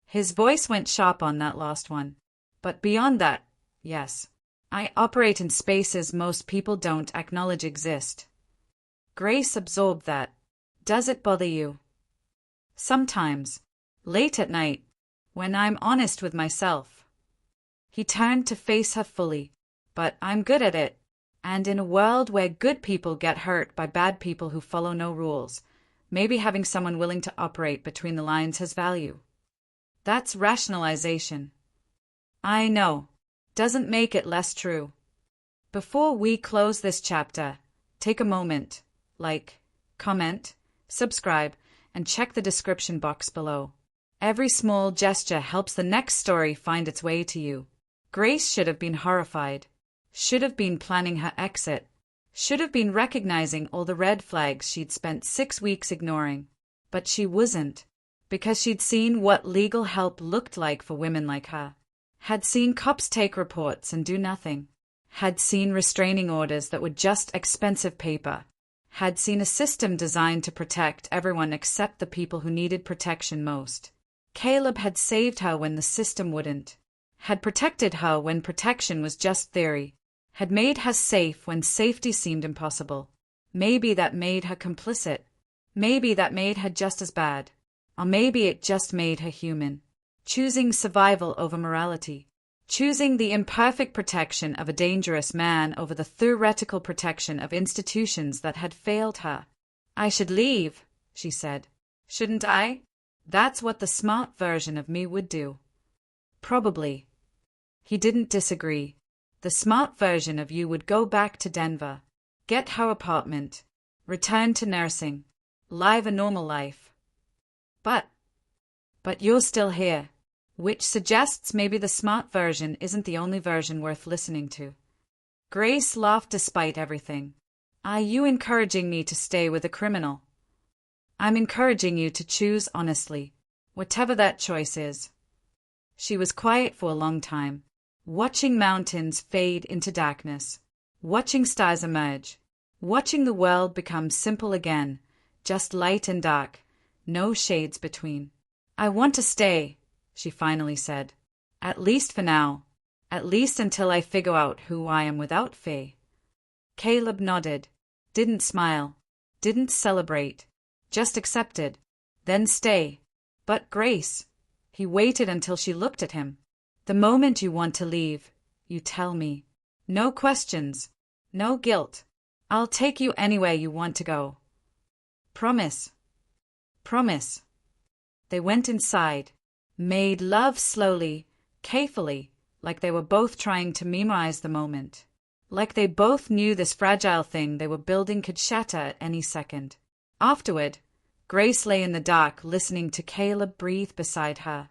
His voice went sharp on that last one. But beyond that, yes. I operate in spaces most people don't acknowledge exist. Grace absorbed that. Does it bother you? Sometimes. Late at night. When I'm honest with myself. He turned to face her fully. But I'm good at it. And in a world where good people get hurt by bad people who follow no rules, maybe having someone willing to operate between the lines has value. That's rationalization. I know. Doesn't make it less true. Before we close this chapter, take a moment, like, comment, subscribe, and check the description box below. Every small gesture helps the next story find its way to you. Grace should have been horrified, should have been planning her exit, should have been recognizing all the red flags she'd spent 6 weeks ignoring. But she wasn't, because she'd seen what legal help looked like for women like her. Had seen cops take reports and do nothing. Had seen restraining orders that were just expensive paper. Had seen a system designed to protect everyone except the people who needed protection most. Caleb had saved her when the system wouldn't. Had protected her when protection was just theory. Had made her safe when safety seemed impossible. Maybe that made her complicit. Maybe that made her just as bad. Or maybe it just made her human. Choosing survival over morality. Choosing the imperfect protection of a dangerous man over the theoretical protection of institutions that had failed her. I should leave, she said. Shouldn't I? That's what the smart version of me would do. Probably. He didn't disagree. The smart version of you would go back to Denver, get her apartment, return to nursing, live a normal life. But you're still here, which suggests maybe the smart version isn't the only version worth listening to. Grace laughed despite everything. Are you encouraging me to stay with a criminal? I'm encouraging you to choose honestly, whatever that choice is. She was quiet for a long time, watching mountains fade into darkness, watching stars emerge, watching the world become simple again, just light and dark, no shades between. I want to stay, she finally said. At least for now. At least until I figure out who I am without Faye. Caleb nodded, didn't smile, didn't celebrate, just accepted, then stay. But Grace, he waited until she looked at him. The moment you want to leave, you tell me. No questions, no guilt. I'll take you anywhere you want to go. Promise. Promise. They went inside, made love slowly, carefully, like they were both trying to memorize the moment. Like they both knew this fragile thing they were building could shatter at any second. Afterward, Grace lay in the dark listening to Caleb breathe beside her.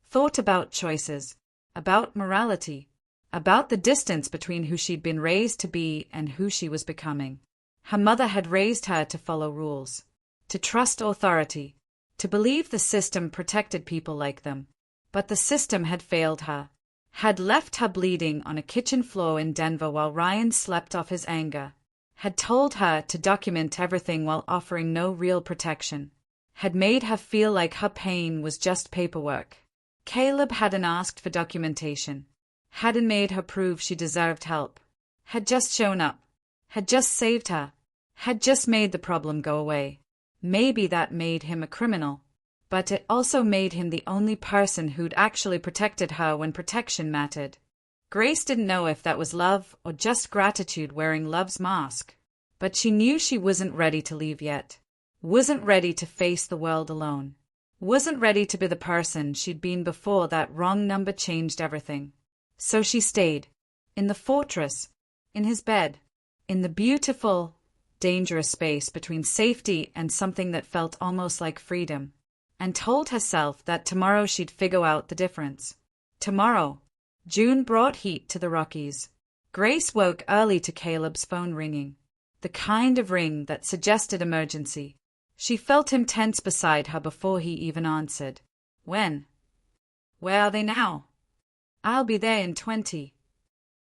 Thought about choices, about morality, about the distance between who she'd been raised to be and who she was becoming. Her mother had raised her to follow rules, to trust authority, to believe the system protected people like them. But the system had failed her, had left her bleeding on a kitchen floor in Denver while Ryan slept off his anger, had told her to document everything while offering no real protection, had made her feel like her pain was just paperwork. Caleb hadn't asked for documentation, hadn't made her prove she deserved help, had just shown up, had just saved her, had just made the problem go away. Maybe that made him a criminal, but it also made him the only person who'd actually protected her when protection mattered. Grace didn't know if that was love or just gratitude wearing love's mask, but she knew she wasn't ready to leave yet, wasn't ready to face the world alone, wasn't ready to be the person she'd been before that wrong number changed everything. So she stayed, in the fortress, in his bed, in the beautiful, dangerous space between safety and something that felt almost like freedom, and told herself that tomorrow she'd figure out the difference. Tomorrow. June brought heat to the Rockies. Grace woke early to Caleb's phone ringing, the kind of ring that suggested emergency. She felt him tense beside her before he even answered. When? Where are they now? I'll be there in 20.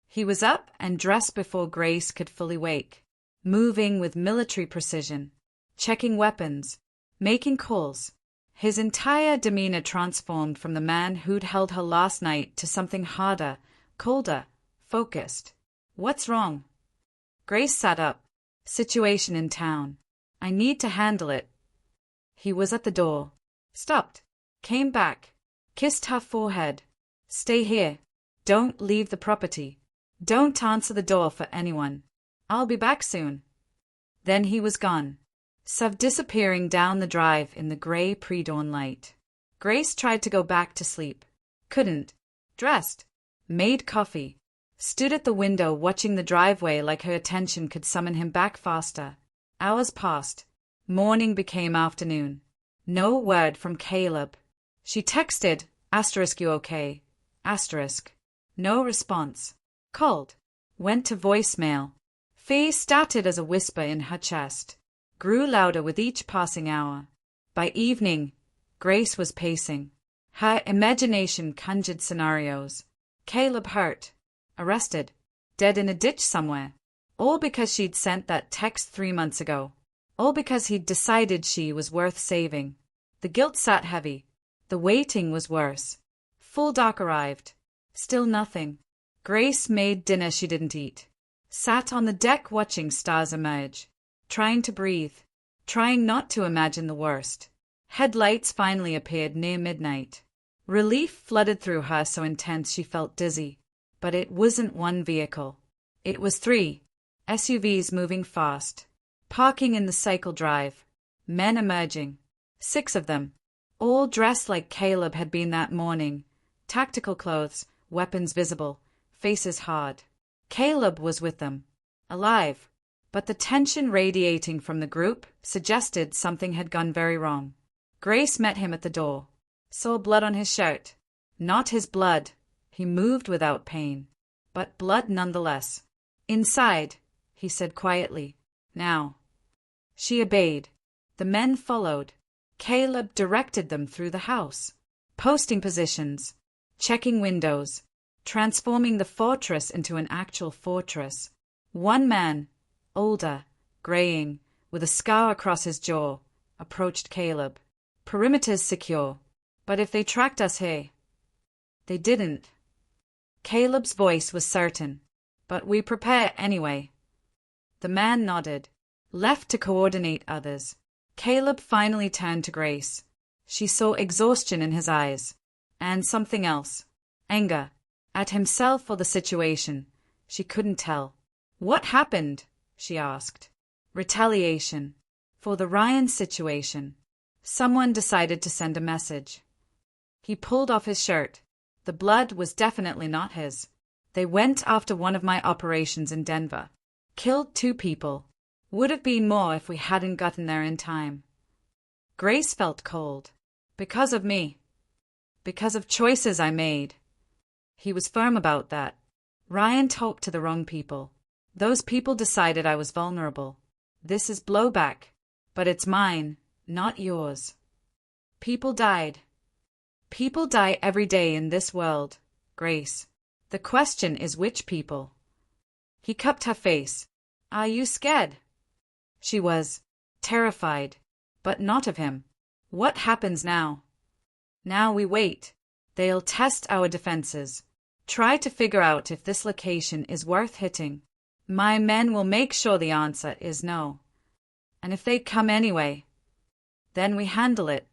He was up and dressed before Grace could fully wake, moving with military precision, checking weapons, making calls. His entire demeanor transformed from the man who'd held her last night to something harder, colder, focused. What's wrong? Grace sat up. Situation in town. I need to handle it. He was at the door. Stopped. Came back. Kissed her forehead. Stay here. Don't leave the property. Don't answer the door for anyone. I'll be back soon." Then he was gone, disappearing down the drive in the gray pre-dawn light. Grace tried to go back to sleep. Couldn't. Dressed. Made coffee. Stood at the window watching the driveway like her attention could summon him back faster. Hours passed. Morning became afternoon. No word from Caleb. She texted, "You okay?" No response. Called. Went to voicemail. Faye started as a whisper in her chest. Grew louder with each passing hour. By evening, Grace was pacing. Her imagination conjured scenarios. Caleb hurt. Arrested. Dead in a ditch somewhere. All because she'd sent that text 3 months ago. All because he'd decided she was worth saving. The guilt sat heavy. The waiting was worse. Full dark arrived. Still nothing. Grace made dinner she didn't eat. Sat on the deck watching stars emerge. Trying to breathe. Trying not to imagine the worst. Headlights finally appeared near midnight. Relief flooded through her so intense she felt dizzy. But it wasn't one vehicle. It was 3 SUVs moving fast. Parking in the cycle drive. Men emerging. 6 of them. All dressed like Caleb had been that morning. Tactical clothes, weapons visible, faces hard. Caleb was with them. Alive. But the tension radiating from the group suggested something had gone very wrong. Grace met him at the door. Saw blood on his shirt. Not his blood. He moved without pain. But blood nonetheless. "Inside," he said quietly. "Now." She obeyed. The men followed. Caleb directed them through the house. Posting positions. Checking windows. Transforming the fortress into an actual fortress. One man, older, graying, with a scar across his jaw, approached Caleb. "Perimeter's secure. But if they tracked us here—" "They didn't." Caleb's voice was certain. "But we prepare anyway." The man nodded. Left to coordinate others. Caleb finally turned to Grace. She saw exhaustion in his eyes. And something else. Anger. At himself or the situation. She couldn't tell. "What happened?" she asked. Retaliation. For the Ryan situation. Someone decided to send a message. He pulled off his shirt. The blood was definitely not his. "They went after one of my operations in Denver. Killed 2 people. Would have been more if we hadn't gotten there in time." Grace felt cold. "Because of me. Because of choices I made." He was firm about that. "Ryan talked to the wrong people. Those people decided I was vulnerable. This is blowback. But it's mine, not yours. People died. People die every day in this world, Grace. The question is which people." He cupped her face. "Are you scared?" She was. Terrified. But not of him. "What happens now?" "Now we wait. They'll test our defenses. Try to figure out if this location is worth hitting. My men will make sure the answer is no. And if they come anyway, then we handle it.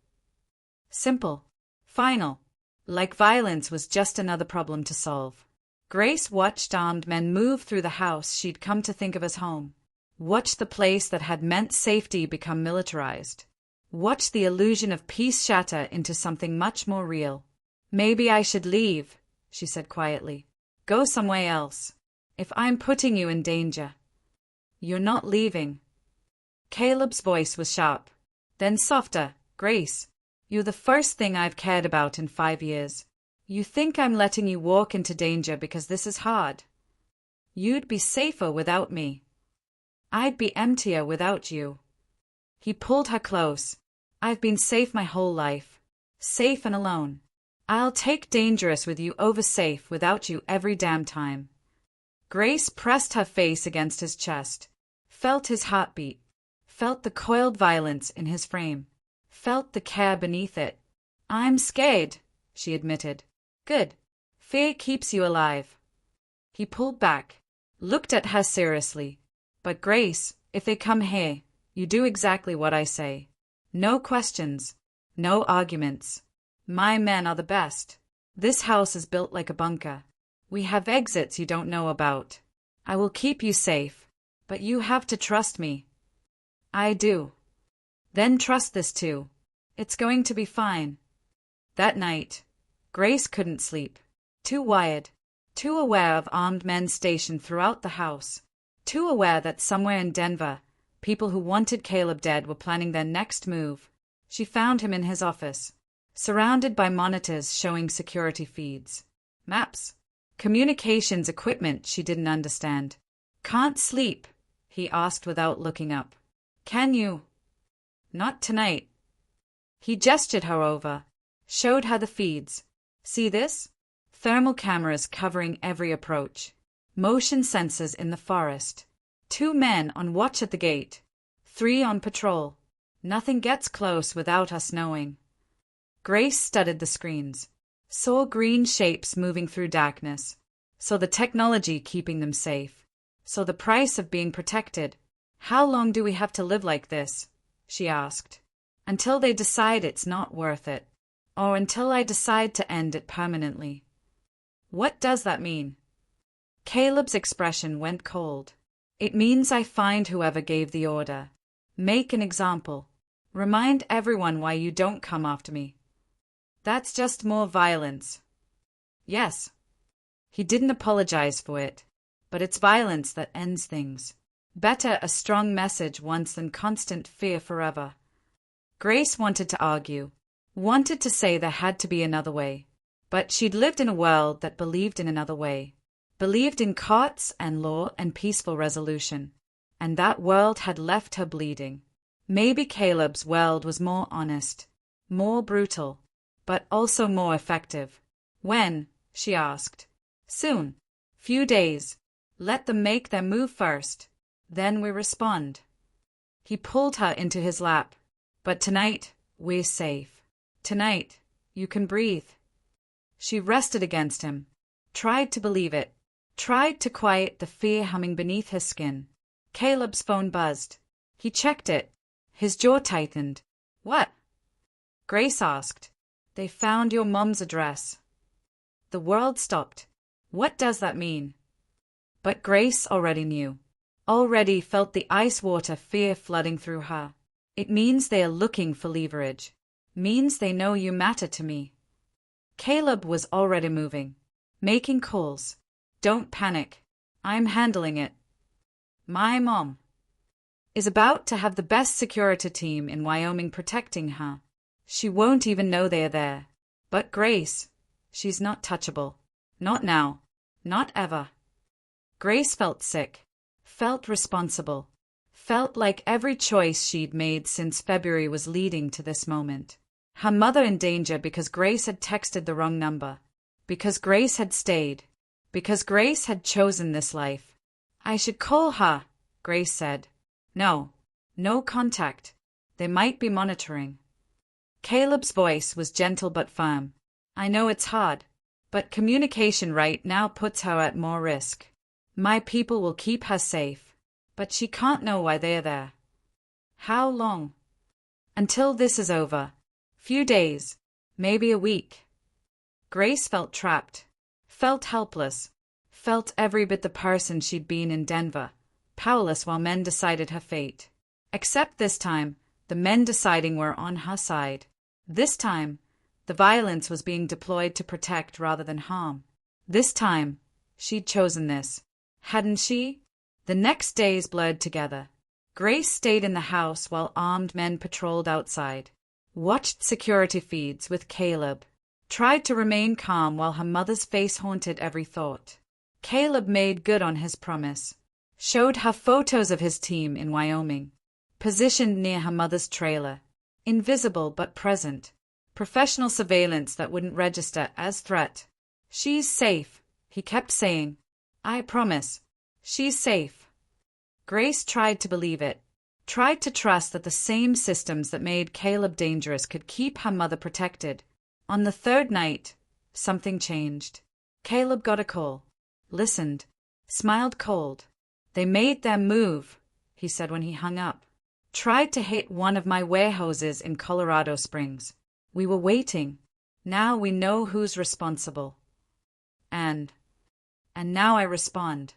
Simple. Final. Like violence was just another problem to solve." Grace watched armed men move through the house she'd come to think of as home. Watched the place that had meant safety become militarized. Watched the illusion of peace shatter into something much more real. "Maybe I should leave," she said quietly. "Go somewhere else. If I'm putting you in danger." "You're not leaving." Caleb's voice was sharp. Then softer. "Grace, you're the first thing I've cared about in 5 years. You think I'm letting you walk into danger because this is hard. You'd be safer without me. I'd be emptier without you." He pulled her close. "I've been safe my whole life. Safe and alone. I'll take dangerous with you over safe without you every damn time." Grace pressed her face against his chest. Felt his heartbeat. Felt the coiled violence in his frame. Felt the care beneath it. "I'm scared," she admitted. "Good. Fear keeps you alive." He pulled back. Looked at her seriously. "But Grace, if they come here, you do exactly what I say. No questions. No arguments. My men are the best. This house is built like a bunker. We have exits you don't know about. I will keep you safe, but you have to trust me. I do. Then trust this too. It's going to be fine. That night, Grace couldn't sleep. Too wired, too aware of armed men stationed throughout the house, too aware that somewhere in Denver, people who wanted Caleb dead were planning their next move. She found him in his office, surrounded by monitors showing security feeds, maps, communications equipment she didn't understand. "Can't sleep?" he asked without looking up. "Can you?" "Not tonight." He gestured her over, showed her the feeds. "See this? Thermal cameras covering every approach. Motion sensors in the forest. 2 men on watch at the gate. 3 on patrol. Nothing gets close without us knowing." Grace studied the screens, saw green shapes moving through darkness, saw the technology keeping them safe, saw the price of being protected. "How long do we have to live like this?" she asked. "Until they decide it's not worth it. Or until I decide to end it permanently." "What does that mean?" Caleb's expression went cold. "It means I find whoever gave the order. Make an example. Remind everyone why you don't come after me." "That's just more violence." "Yes." He didn't apologize for it, but it's violence that ends things. Better a strong message once than constant fear forever. Grace wanted to argue, wanted to say there had to be another way, but she'd lived in a world that believed in another way, believed in courts and law and peaceful resolution, and that world had left her bleeding. Maybe Caleb's world was more honest, more brutal, but also more effective. "When?" she asked. "Soon. Few days. Let them make their move first. Then we respond." He pulled her into his lap. "But tonight, we're safe. Tonight, you can breathe." She rested against him, tried to believe it, tried to quiet the fear humming beneath her skin. Caleb's phone buzzed. He checked it. His jaw tightened. "What?" Grace asked. "They found your mom's address." The world stopped. What does that mean? But Grace already knew. Already felt the ice water fear flooding through her. "It means they are looking for leverage. Means they know you matter to me." Caleb was already moving, making calls. "Don't panic. I'm handling it. My mom is about to have the best security team in Wyoming protecting her. She won't even know they are there. But Grace, she's not touchable. Not now. Not ever." Grace felt sick, felt responsible, felt like every choice she'd made since February was leading to this moment. Her mother in danger because Grace had texted the wrong number, because Grace had stayed, because Grace had chosen this life. "I should call her," Grace said. "No. No contact. They might be monitoring." Caleb's voice was gentle but firm. "I know it's hard, but communication right now puts her at more risk. My people will keep her safe, but she can't know why they're there." "How long?" "Until this is over. Few days, maybe a week." Grace felt trapped, felt helpless, felt every bit the person she'd been in Denver, powerless while men decided her fate. Except this time, the men deciding were on her side. This time, the violence was being deployed to protect rather than harm. This time, she'd chosen this. Hadn't she? The next days blurred together. Grace stayed in the house while armed men patrolled outside, watched security feeds with Caleb, tried to remain calm while her mother's face haunted every thought. Caleb made good on his promise, showed her photos of his team in Wyoming, positioned near her mother's trailer, invisible but present, professional surveillance that wouldn't register as threat. "She's safe," he kept saying. "I promise. She's safe." Grace tried to believe it, tried to trust that the same systems that made Caleb dangerous could keep her mother protected. On the third night, something changed. Caleb got a call, listened, smiled cold. "They made their move," he said when he hung up. "Tried to hit one of my warehouses in Colorado Springs. We were waiting. Now we know who's responsible." And And now I respond.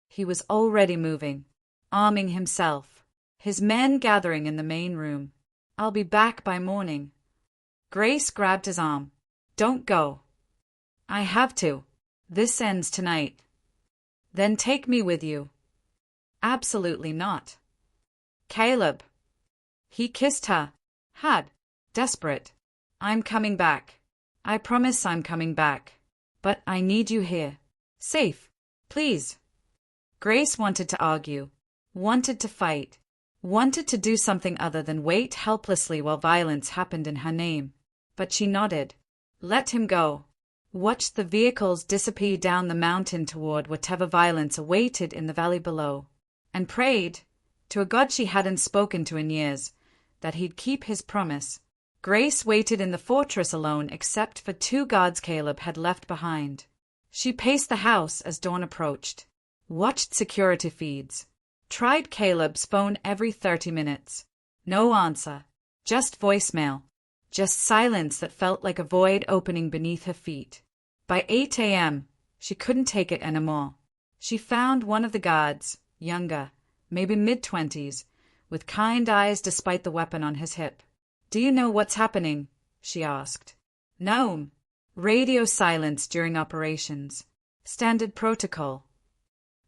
He was already moving, arming himself, his men gathering in the main room. I'll be back by morning. Grace grabbed his arm. Don't go. I have to. This ends tonight. Then take me with you. Absolutely not. Caleb. He kissed her. Desperate. I'm coming back. I promise I'm coming back. But I need you here. Safe. Please. Grace wanted to argue, wanted to fight, wanted to do something other than wait helplessly while violence happened in her name. But she nodded. Let him go. Watched the vehicles disappear down the mountain toward whatever violence awaited in the valley below, and prayed, to a God she hadn't spoken to in years, that he'd keep his promise. Grace waited in the fortress alone except for 2 guards Caleb had left behind. She paced the house as dawn approached, watched security feeds, tried Caleb's phone every 30 minutes. No answer, just voicemail, just silence that felt like a void opening beneath her feet. By 8 a.m., she couldn't take it anymore. She found one of the guards, younger, maybe mid-20s, with kind eyes despite the weapon on his hip. Do you know what's happening? She asked. No. Radio silence during operations. Standard protocol.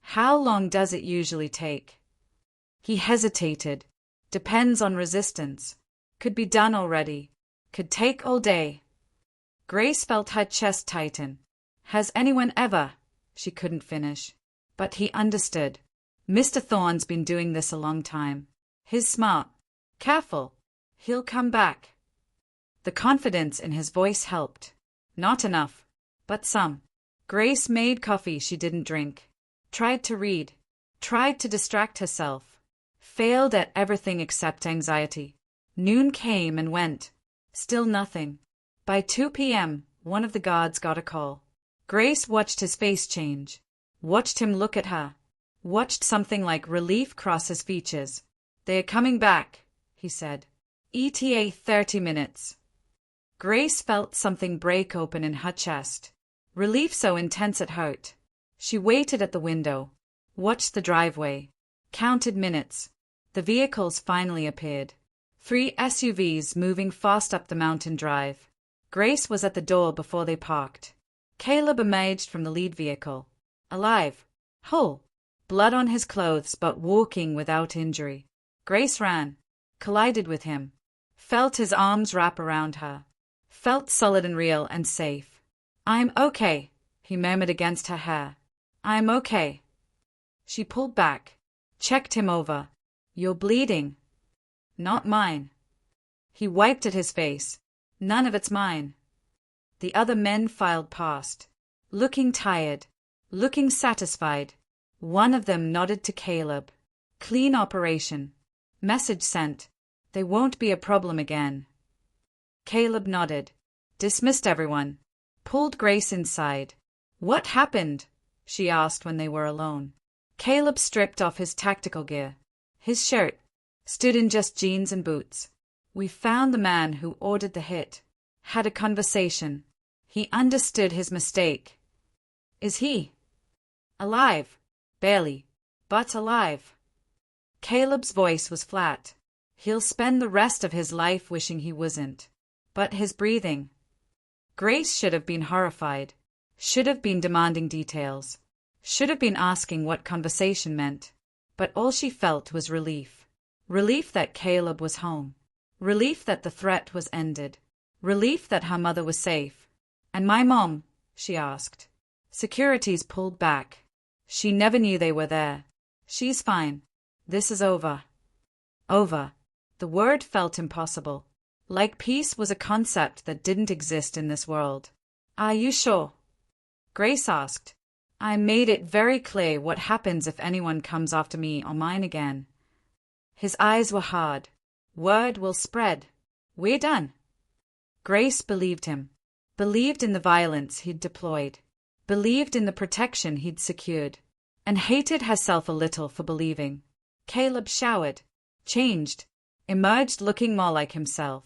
How long does it usually take? He hesitated. Depends on resistance. Could be done already. Could take all day. Grace felt her chest tighten. Has anyone ever? She couldn't finish. But he understood. Mr. Thorne's been doing this a long time. He's smart. Careful. He'll come back. The confidence in his voice helped. Not enough, but some. Grace made coffee she didn't drink. Tried to read. Tried to distract herself. Failed at everything except anxiety. Noon came and went. Still nothing. By 2 p.m., one of the guards got a call. Grace watched his face change. Watched him look at her. Watched something like relief cross his features. They are coming back, he said. ETA 30 minutes. Grace felt something break open in her chest. Relief so intense it hurt. She waited at the window. Watched the driveway. Counted minutes. The vehicles finally appeared. 3 SUVs moving fast up the mountain drive. Grace was at the door before they parked. Caleb emerged from the lead vehicle. Alive. Whole. Blood on his clothes but walking without injury. Grace ran. Collided with him. Felt his arms wrap around her. Felt solid and real and safe. I'm okay, he murmured against her hair. I'm okay. She pulled back. Checked him over. You're bleeding. Not mine. He wiped at his face. None of it's mine. The other men filed past. Looking tired. Looking satisfied. One of them nodded to Caleb. Clean operation. Message sent. They won't be a problem again. Caleb nodded. Dismissed everyone. Pulled Grace inside. What happened? She asked when they were alone. Caleb stripped off his tactical gear. His shirt. Stood in just jeans and boots. We found the man who ordered the hit. Had a conversation. He understood his mistake. Is he? Alive. Barely. But alive. Caleb's voice was flat. He'll spend the rest of his life wishing he wasn't. But his breathing. Grace should have been horrified. Should have been demanding details. Should have been asking what conversation meant. But all she felt was relief. Relief that Caleb was home. Relief that the threat was ended. Relief that her mother was safe. And my mom? She asked. Securities pulled back. She never knew they were there. She's fine. This is over. Over. The word felt impossible. Like peace was a concept that didn't exist in this world. Are you sure? Grace asked. I made it very clear what happens if anyone comes after me or mine again. His eyes were hard. Word will spread. We're done. Grace believed him. Believed in the violence he'd deployed. Believed in the protection he'd secured. And hated herself a little for believing. Caleb showered. Changed. Emerged looking more like himself.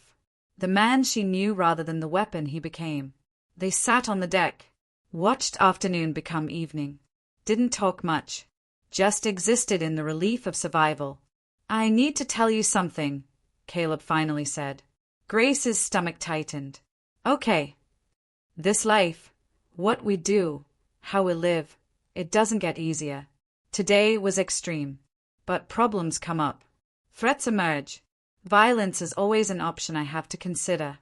The man she knew rather than the weapon he became. They sat on the deck. Watched afternoon become evening. Didn't talk much. Just existed in the relief of survival. I need to tell you something, Caleb finally said. Grace's stomach tightened. Okay. This life, what we do, how we live, it doesn't get easier. Today was extreme. But problems come up. Threats emerge. Violence is always an option I have to consider.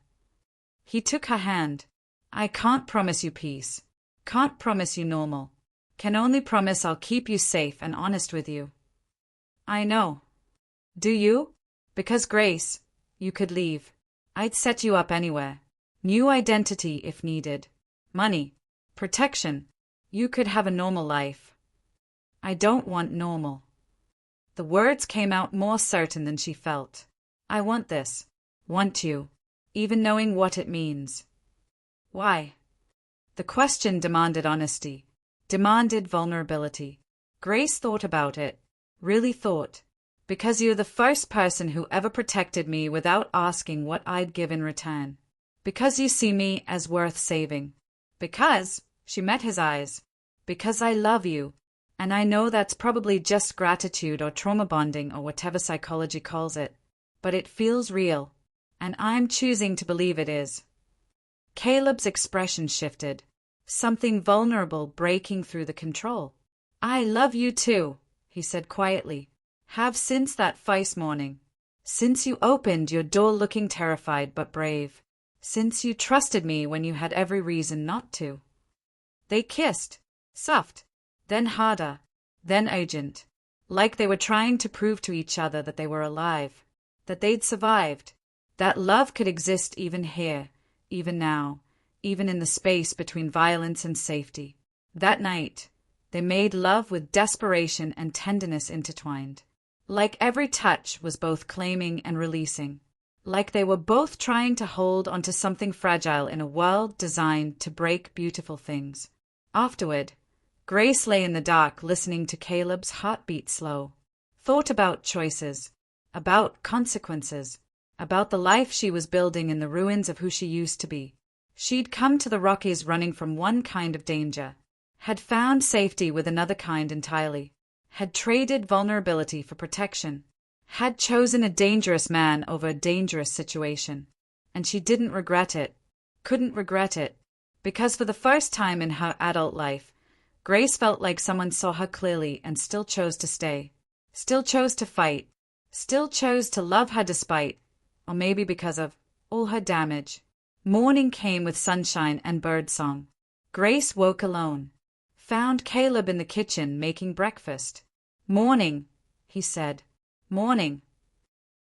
He took her hand. I can't promise you peace. Can't promise you normal. Can only promise I'll keep you safe and honest with you. I know. Do you? Because Grace, you could leave. I'd set you up anywhere. New identity if needed. Money. Protection. You could have a normal life. I don't want normal. The words came out more certain than she felt. I want this. Want you. Even knowing what it means. Why? The question demanded honesty. Demanded vulnerability. Grace thought about it. Really thought. Because you're the first person who ever protected me without asking what I'd give in return. Because you see me as worth saving. Because, she met his eyes. Because I love you. And I know that's probably just gratitude or trauma bonding or whatever psychology calls it. But it feels real. And I'm choosing to believe it is. Caleb's expression shifted. Something vulnerable breaking through the control. I love you too, he said quietly. Have since that first morning. Since you opened your door looking terrified but brave. Since you trusted me when you had every reason not to. They kissed. Soft. Then harder. Then urgent. Like they were trying to prove to each other that they were alive. That they'd survived. That love could exist even here. Even now. Even in the space between violence and safety. That night, they made love with desperation and tenderness intertwined. Like every touch was both claiming and releasing. Like they were both trying to hold onto something fragile in a world designed to break beautiful things. Afterward, Grace lay in the dark listening to Caleb's heartbeat slow. Thought about choices. About consequences. About the life she was building in the ruins of who she used to be. She'd come to the Rockies running from one kind of danger. Had found safety with another kind entirely. Had traded vulnerability for protection. Had chosen a dangerous man over a dangerous situation. And she didn't regret it. Couldn't regret it. Because for the first time in her adult life, Grace felt like someone saw her clearly and still chose to stay. Still chose to fight. Still chose to love her despite, or maybe because of, all her damage. Morning came with sunshine and birdsong. Grace woke alone. Found Caleb in the kitchen making breakfast. Morning, he said. Morning.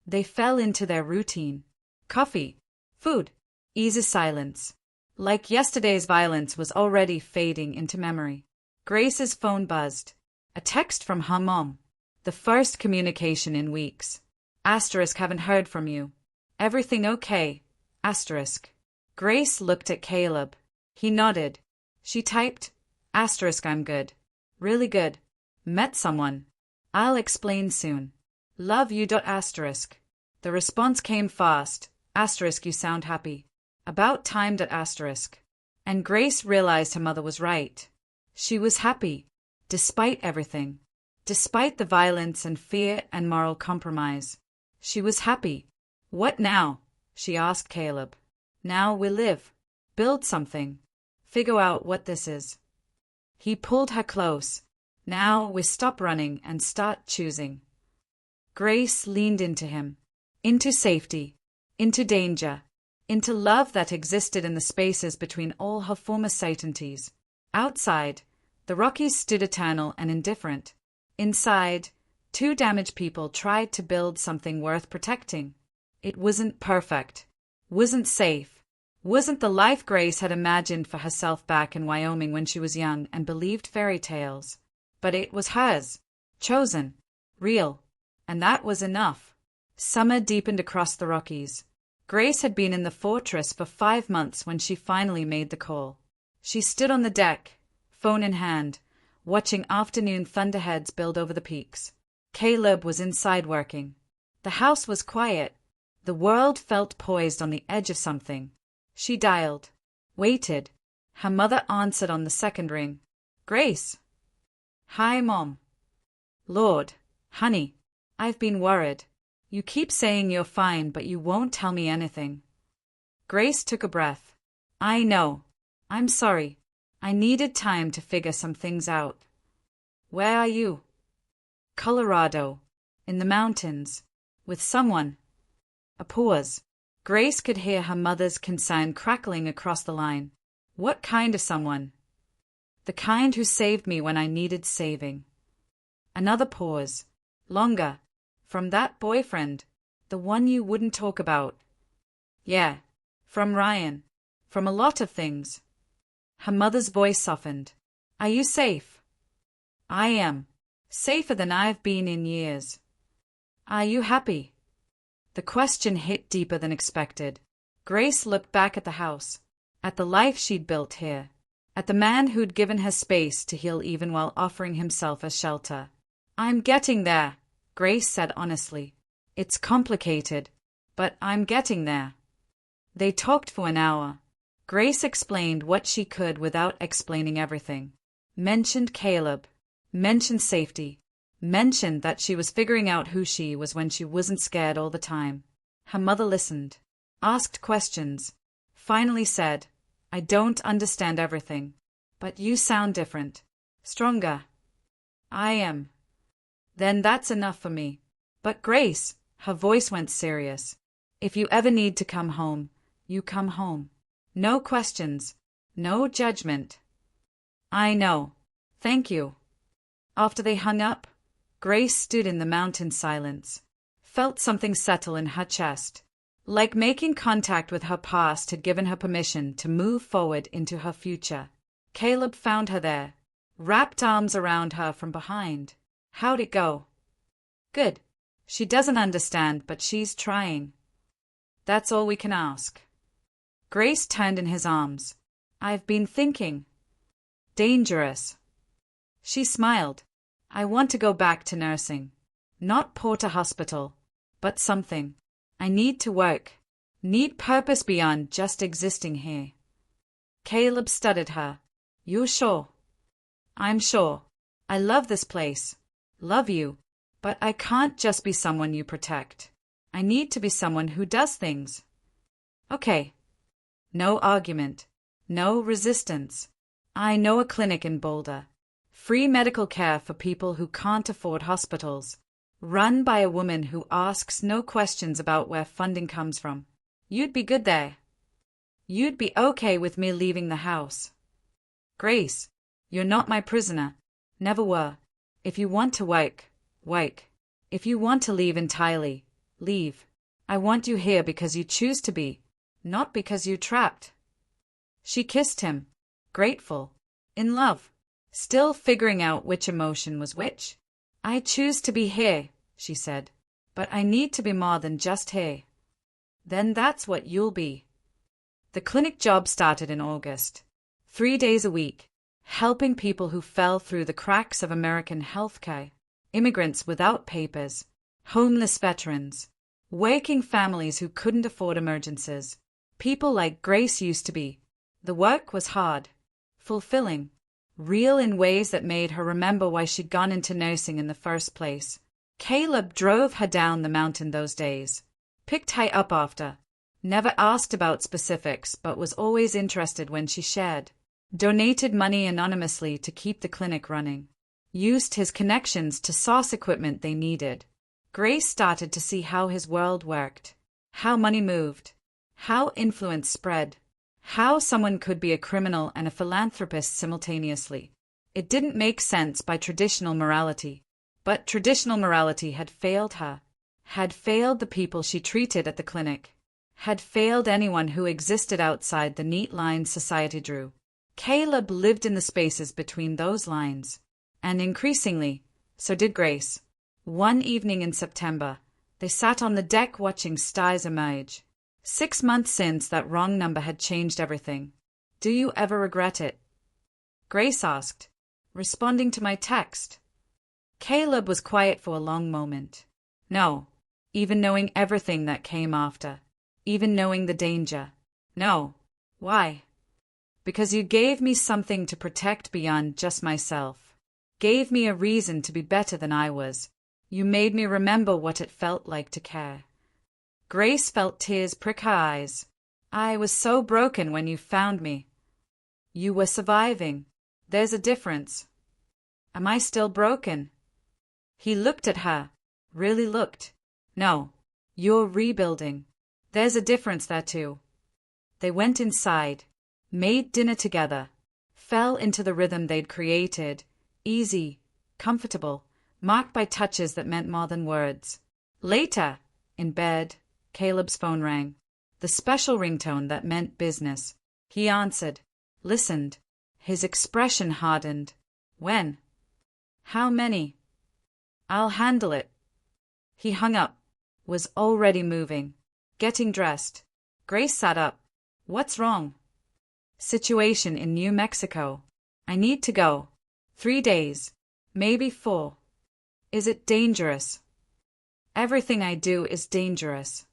They fell into their routine. Coffee. Food. Easy silence. Like yesterday's violence was already fading into memory. Grace's phone buzzed. A text from her mom. The first communication in weeks. Asterisk, haven't heard from you. Everything okay? Asterisk. Grace looked at Caleb. He nodded. She typed, asterisk, I'm good. Really good. Met someone. I'll explain soon. Love you. Asterisk. The response came fast. Asterisk, you sound happy. About time. Asterisk. And Grace realized her mother was right. She was happy. Despite everything. Despite the violence and fear and moral compromise. She was happy. What now? She asked Caleb. Now we live. Build something. Figure out what this is. He pulled her close. Now we stop running and start choosing. Grace leaned into him. Into safety. Into danger. Into love that existed in the spaces between all her former certainties. Outside, the Rockies stood eternal and indifferent. Inside, two damaged people tried to build something worth protecting. It wasn't perfect. Wasn't safe. Wasn't the life Grace had imagined for herself back in Wyoming when she was young and believed fairy tales. But it was hers. Chosen. Real. And that was enough. Summer deepened across the Rockies. Grace had been in the fortress for 5 months when she finally made the call. She stood on the deck, phone in hand, watching afternoon thunderheads build over the peaks. Caleb was inside working. The house was quiet. The world felt poised on the edge of something. She dialed. Waited. Her mother answered on the second ring. Grace. Hi, Mom. Lord, honey, I've been worried. You keep saying you're fine, but you won't tell me anything. Grace took a breath. I know. I'm sorry. I needed time to figure some things out. Where are you? Colorado. In the mountains. With someone. A pause. Grace could hear her mother's concern crackling across the line. What kind of someone? The kind who saved me when I needed saving. Another pause. Longer. From that boyfriend. The one you wouldn't talk about. Yeah. From Ryan. From a lot of things. Her mother's voice softened. Are you safe? I am. Safer than I've been in years. Are you happy? The question hit deeper than expected. Grace looked back at the house. At the life she'd built here. At the man who'd given her space to heal even while offering himself as shelter. I'm getting there, Grace said honestly. It's complicated, but I'm getting there. They talked for an hour. Grace explained what she could without explaining everything. Mentioned Caleb. Mentioned safety. Mentioned that she was figuring out who she was when she wasn't scared all the time. Her mother listened. Asked questions. Finally said, I don't understand everything. But you sound different. Stronger. I am. Then that's enough for me. But Grace, her voice went serious. If you ever need to come home, you come home. No questions. No judgment. I know. Thank you. After they hung up, Grace stood in the mountain silence. Felt something settle in her chest. Like making contact with her past had given her permission to move forward into her future. Caleb found her there. Wrapped arms around her from behind. How'd it go? Good. She doesn't understand, but she's trying. That's all we can ask. Grace turned in his arms. I've been thinking. Dangerous. She smiled. I want to go back to nursing. Not Porter Hospital, but something. I need to work. Need purpose beyond just existing here. Caleb studied her. You're sure? I'm sure. I love this place. Love you. But I can't just be someone you protect. I need to be someone who does things. Okay. No argument. No resistance. I know a clinic in Boulder. Free medical care for people who can't afford hospitals. Run by a woman who asks no questions about where funding comes from. You'd be good there. You'd be okay with me leaving the house. Grace, you're not my prisoner. Never were. If you want to work, work. If you want to leave entirely, leave. I want you here because you choose to be. Not because you're trapped. She kissed him. Grateful. In love. Still figuring out which emotion was which. I choose to be here, she said. But I need to be more than just here. Then that's what you'll be. The clinic job started in August. 3 days a week. Helping people who fell through the cracks of American healthcare. Immigrants without papers. Homeless veterans. Working families who couldn't afford emergencies. People like Grace used to be. The work was hard, fulfilling, real in ways that made her remember why she'd gone into nursing in the first place. Caleb drove her down the mountain those days, picked her up after, never asked about specifics but was always interested when she shared, donated money anonymously to keep the clinic running, used his connections to source equipment they needed. Grace started to see how his world worked, how money moved, how influence spread, how someone could be a criminal and a philanthropist simultaneously. It didn't make sense by traditional morality, but traditional morality had failed her, had failed the people she treated at the clinic, had failed anyone who existed outside the neat lines society drew. Caleb lived in the spaces between those lines, and increasingly, so did Grace. One evening in September, they sat on the deck watching stars emerge. 6 months since that wrong number had changed everything. Do you ever regret it? Grace asked, responding to my text. Caleb was quiet for a long moment. No, even knowing everything that came after, even knowing the danger. No. Why? Because you gave me something to protect beyond just myself. Gave me a reason to be better than I was. You made me remember what it felt like to care. Grace felt tears prick her eyes. I was so broken when you found me. You were surviving. There's a difference. Am I still broken? He looked at her. Really looked. No. You're rebuilding. There's a difference there too. They went inside, made dinner together, fell into the rhythm they'd created, easy, comfortable, marked by touches that meant more than words. Later, in bed, Caleb's phone rang. The special ringtone that meant business. He answered, listened. His expression hardened. When? How many? I'll handle it. He hung up, was already moving, getting dressed. Grace sat up. What's wrong? Situation in New Mexico. I need to go. 3 days. Maybe 4. Is it dangerous? Everything I do is dangerous.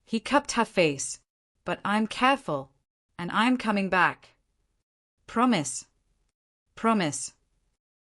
He cupped her face. But I'm careful. And I'm coming back. Promise. Promise.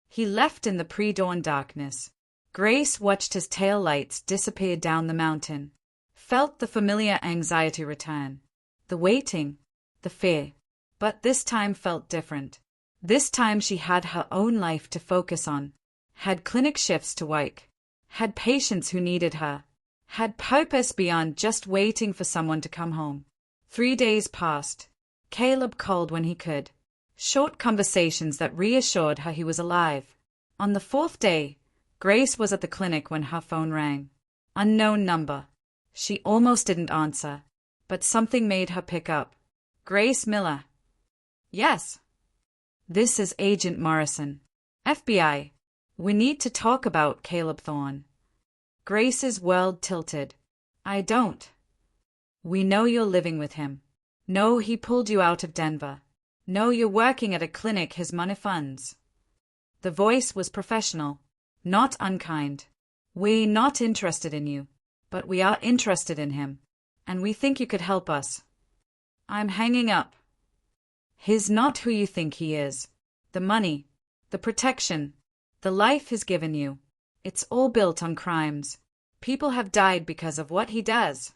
He left in the pre-dawn darkness. Grace watched his taillights disappear down the mountain. Felt the familiar anxiety return. The waiting. The fear. But this time felt different. This time she had her own life to focus on. Had clinic shifts to work. Had patients who needed her. Had purpose beyond just waiting for someone to come home. 3 days passed. Caleb called when he could. Short conversations that reassured her he was alive. On the 4th day, Grace was at the clinic when her phone rang. Unknown number. She almost didn't answer, but something made her pick up. Grace Miller. Yes. This is Agent Morrison. FBI. We need to talk about Caleb Thorne. Grace's world tilted. I don't. We know you're living with him. Know he pulled you out of Denver. Know you're working at a clinic his money funds. The voice was professional, not unkind. We're not interested in you, but we are interested in him, and we think you could help us. I'm hanging up. He's not who you think he is. The money, the protection, the life he's given you, it's all built on crimes. People have died because of what he does.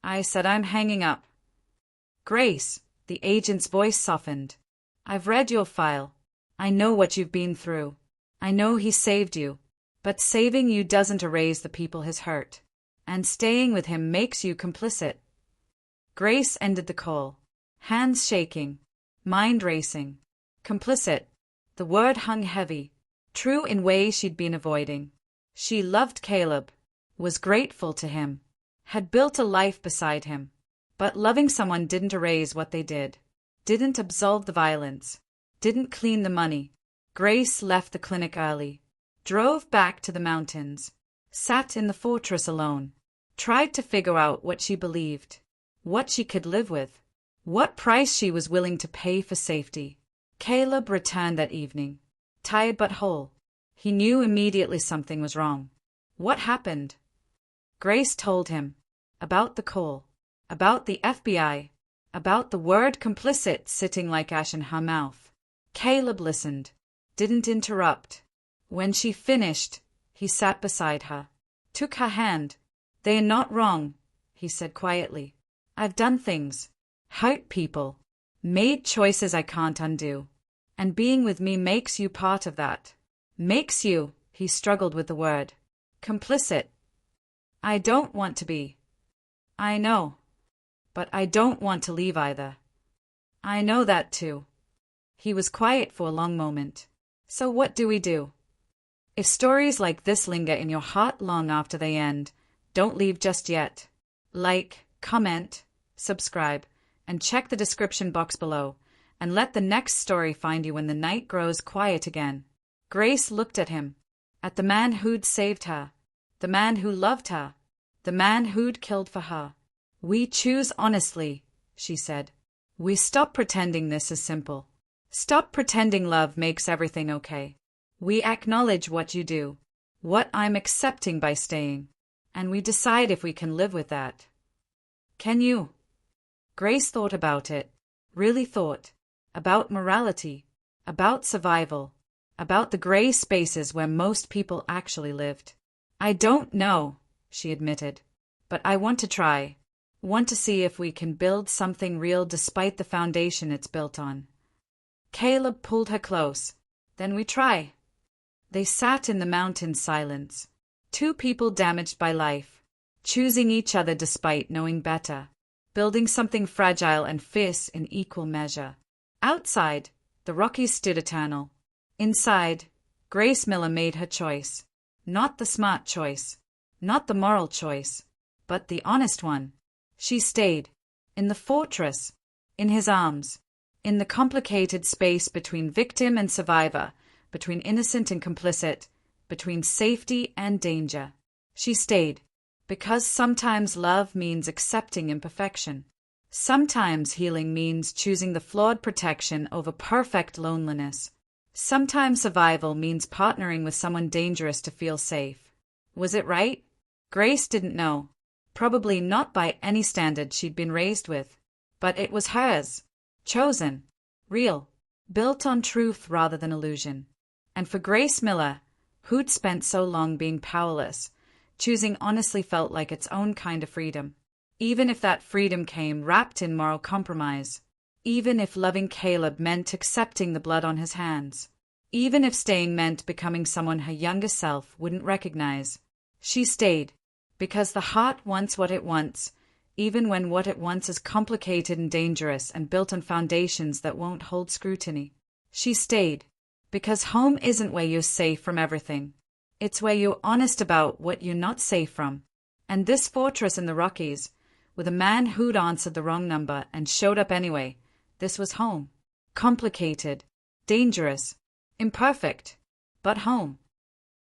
I said I'm hanging up. Grace, the agent's voice softened. I've read your file. I know what you've been through. I know he saved you. But saving you doesn't erase the people he's hurt. And staying with him makes you complicit. Grace ended the call. Hands shaking. Mind racing. Complicit. The word hung heavy. True in ways she'd been avoiding. She loved Caleb. Was grateful to him. Had built a life beside him. But loving someone didn't erase what they did. Didn't absolve the violence. Didn't clean the money. Grace left the clinic early. Drove back to the mountains. Sat in the fortress alone. Tried to figure out what she believed. What she could live with. What price she was willing to pay for safety. Caleb returned that evening. Tired but whole. He knew immediately something was wrong. What happened? Grace told him. About the call. About the FBI. About the word complicit sitting like ash in her mouth. Caleb listened. Didn't interrupt. When she finished, he sat beside her. Took her hand. They're not wrong, he said quietly. I've done things. Hurt people. Made choices I can't undo. And being with me makes you part of that. Makes you, he struggled with the word. Complicit. I don't want to be. I know. But I don't want to leave either. I know that too. He was quiet for a long moment. So what do we do? If stories like this linger in your heart long after they end, don't leave just yet. Like, comment, subscribe, and check the description box below, and let the next story find you when the night grows quiet again. Grace looked at him, at the man who'd saved her, the man who loved her, the man who'd killed for her. We choose honestly, she said. We stop pretending this is simple. Stop pretending love makes everything okay. We acknowledge what you do, what I'm accepting by staying, and we decide if we can live with that. Can you? Grace thought about it, really thought. about morality, about survival, about the gray spaces where most people actually lived. I don't know, she admitted, but I want to try. Want to see if we can build something real despite the foundation it's built on. Caleb pulled her close. Then we try. They sat in the mountain silence. Two people damaged by life, choosing each other despite knowing better, building something fragile and fierce in equal measure. Outside, the Rockies stood eternal. Inside, Grace Miller made her choice. Not the smart choice, not the moral choice, but the honest one. She stayed. In the fortress. In his arms. In the complicated space between victim and survivor, between innocent and complicit, between safety and danger. She stayed. Because sometimes love means accepting imperfection. Sometimes healing means choosing the flawed protection over perfect loneliness. Sometimes survival means partnering with someone dangerous to feel safe. Was it right? Grace didn't know. Probably not by any standard she'd been raised with. But it was hers. Chosen. Real. Built on truth rather than illusion. And for Grace Miller, who'd spent so long being powerless, choosing honestly felt like its own kind of freedom. Even if that freedom came wrapped in moral compromise. Even if loving Caleb meant accepting the blood on his hands. Even if staying meant becoming someone her younger self wouldn't recognize. She stayed. Because the heart wants what it wants, even when what it wants is complicated and dangerous and built on foundations that won't hold scrutiny. She stayed. Because home isn't where you're safe from everything. It's where you're honest about what you're not safe from. And this fortress in the Rockies, with a man who'd answered the wrong number and showed up anyway, this was home. Complicated. Dangerous. Imperfect. But home.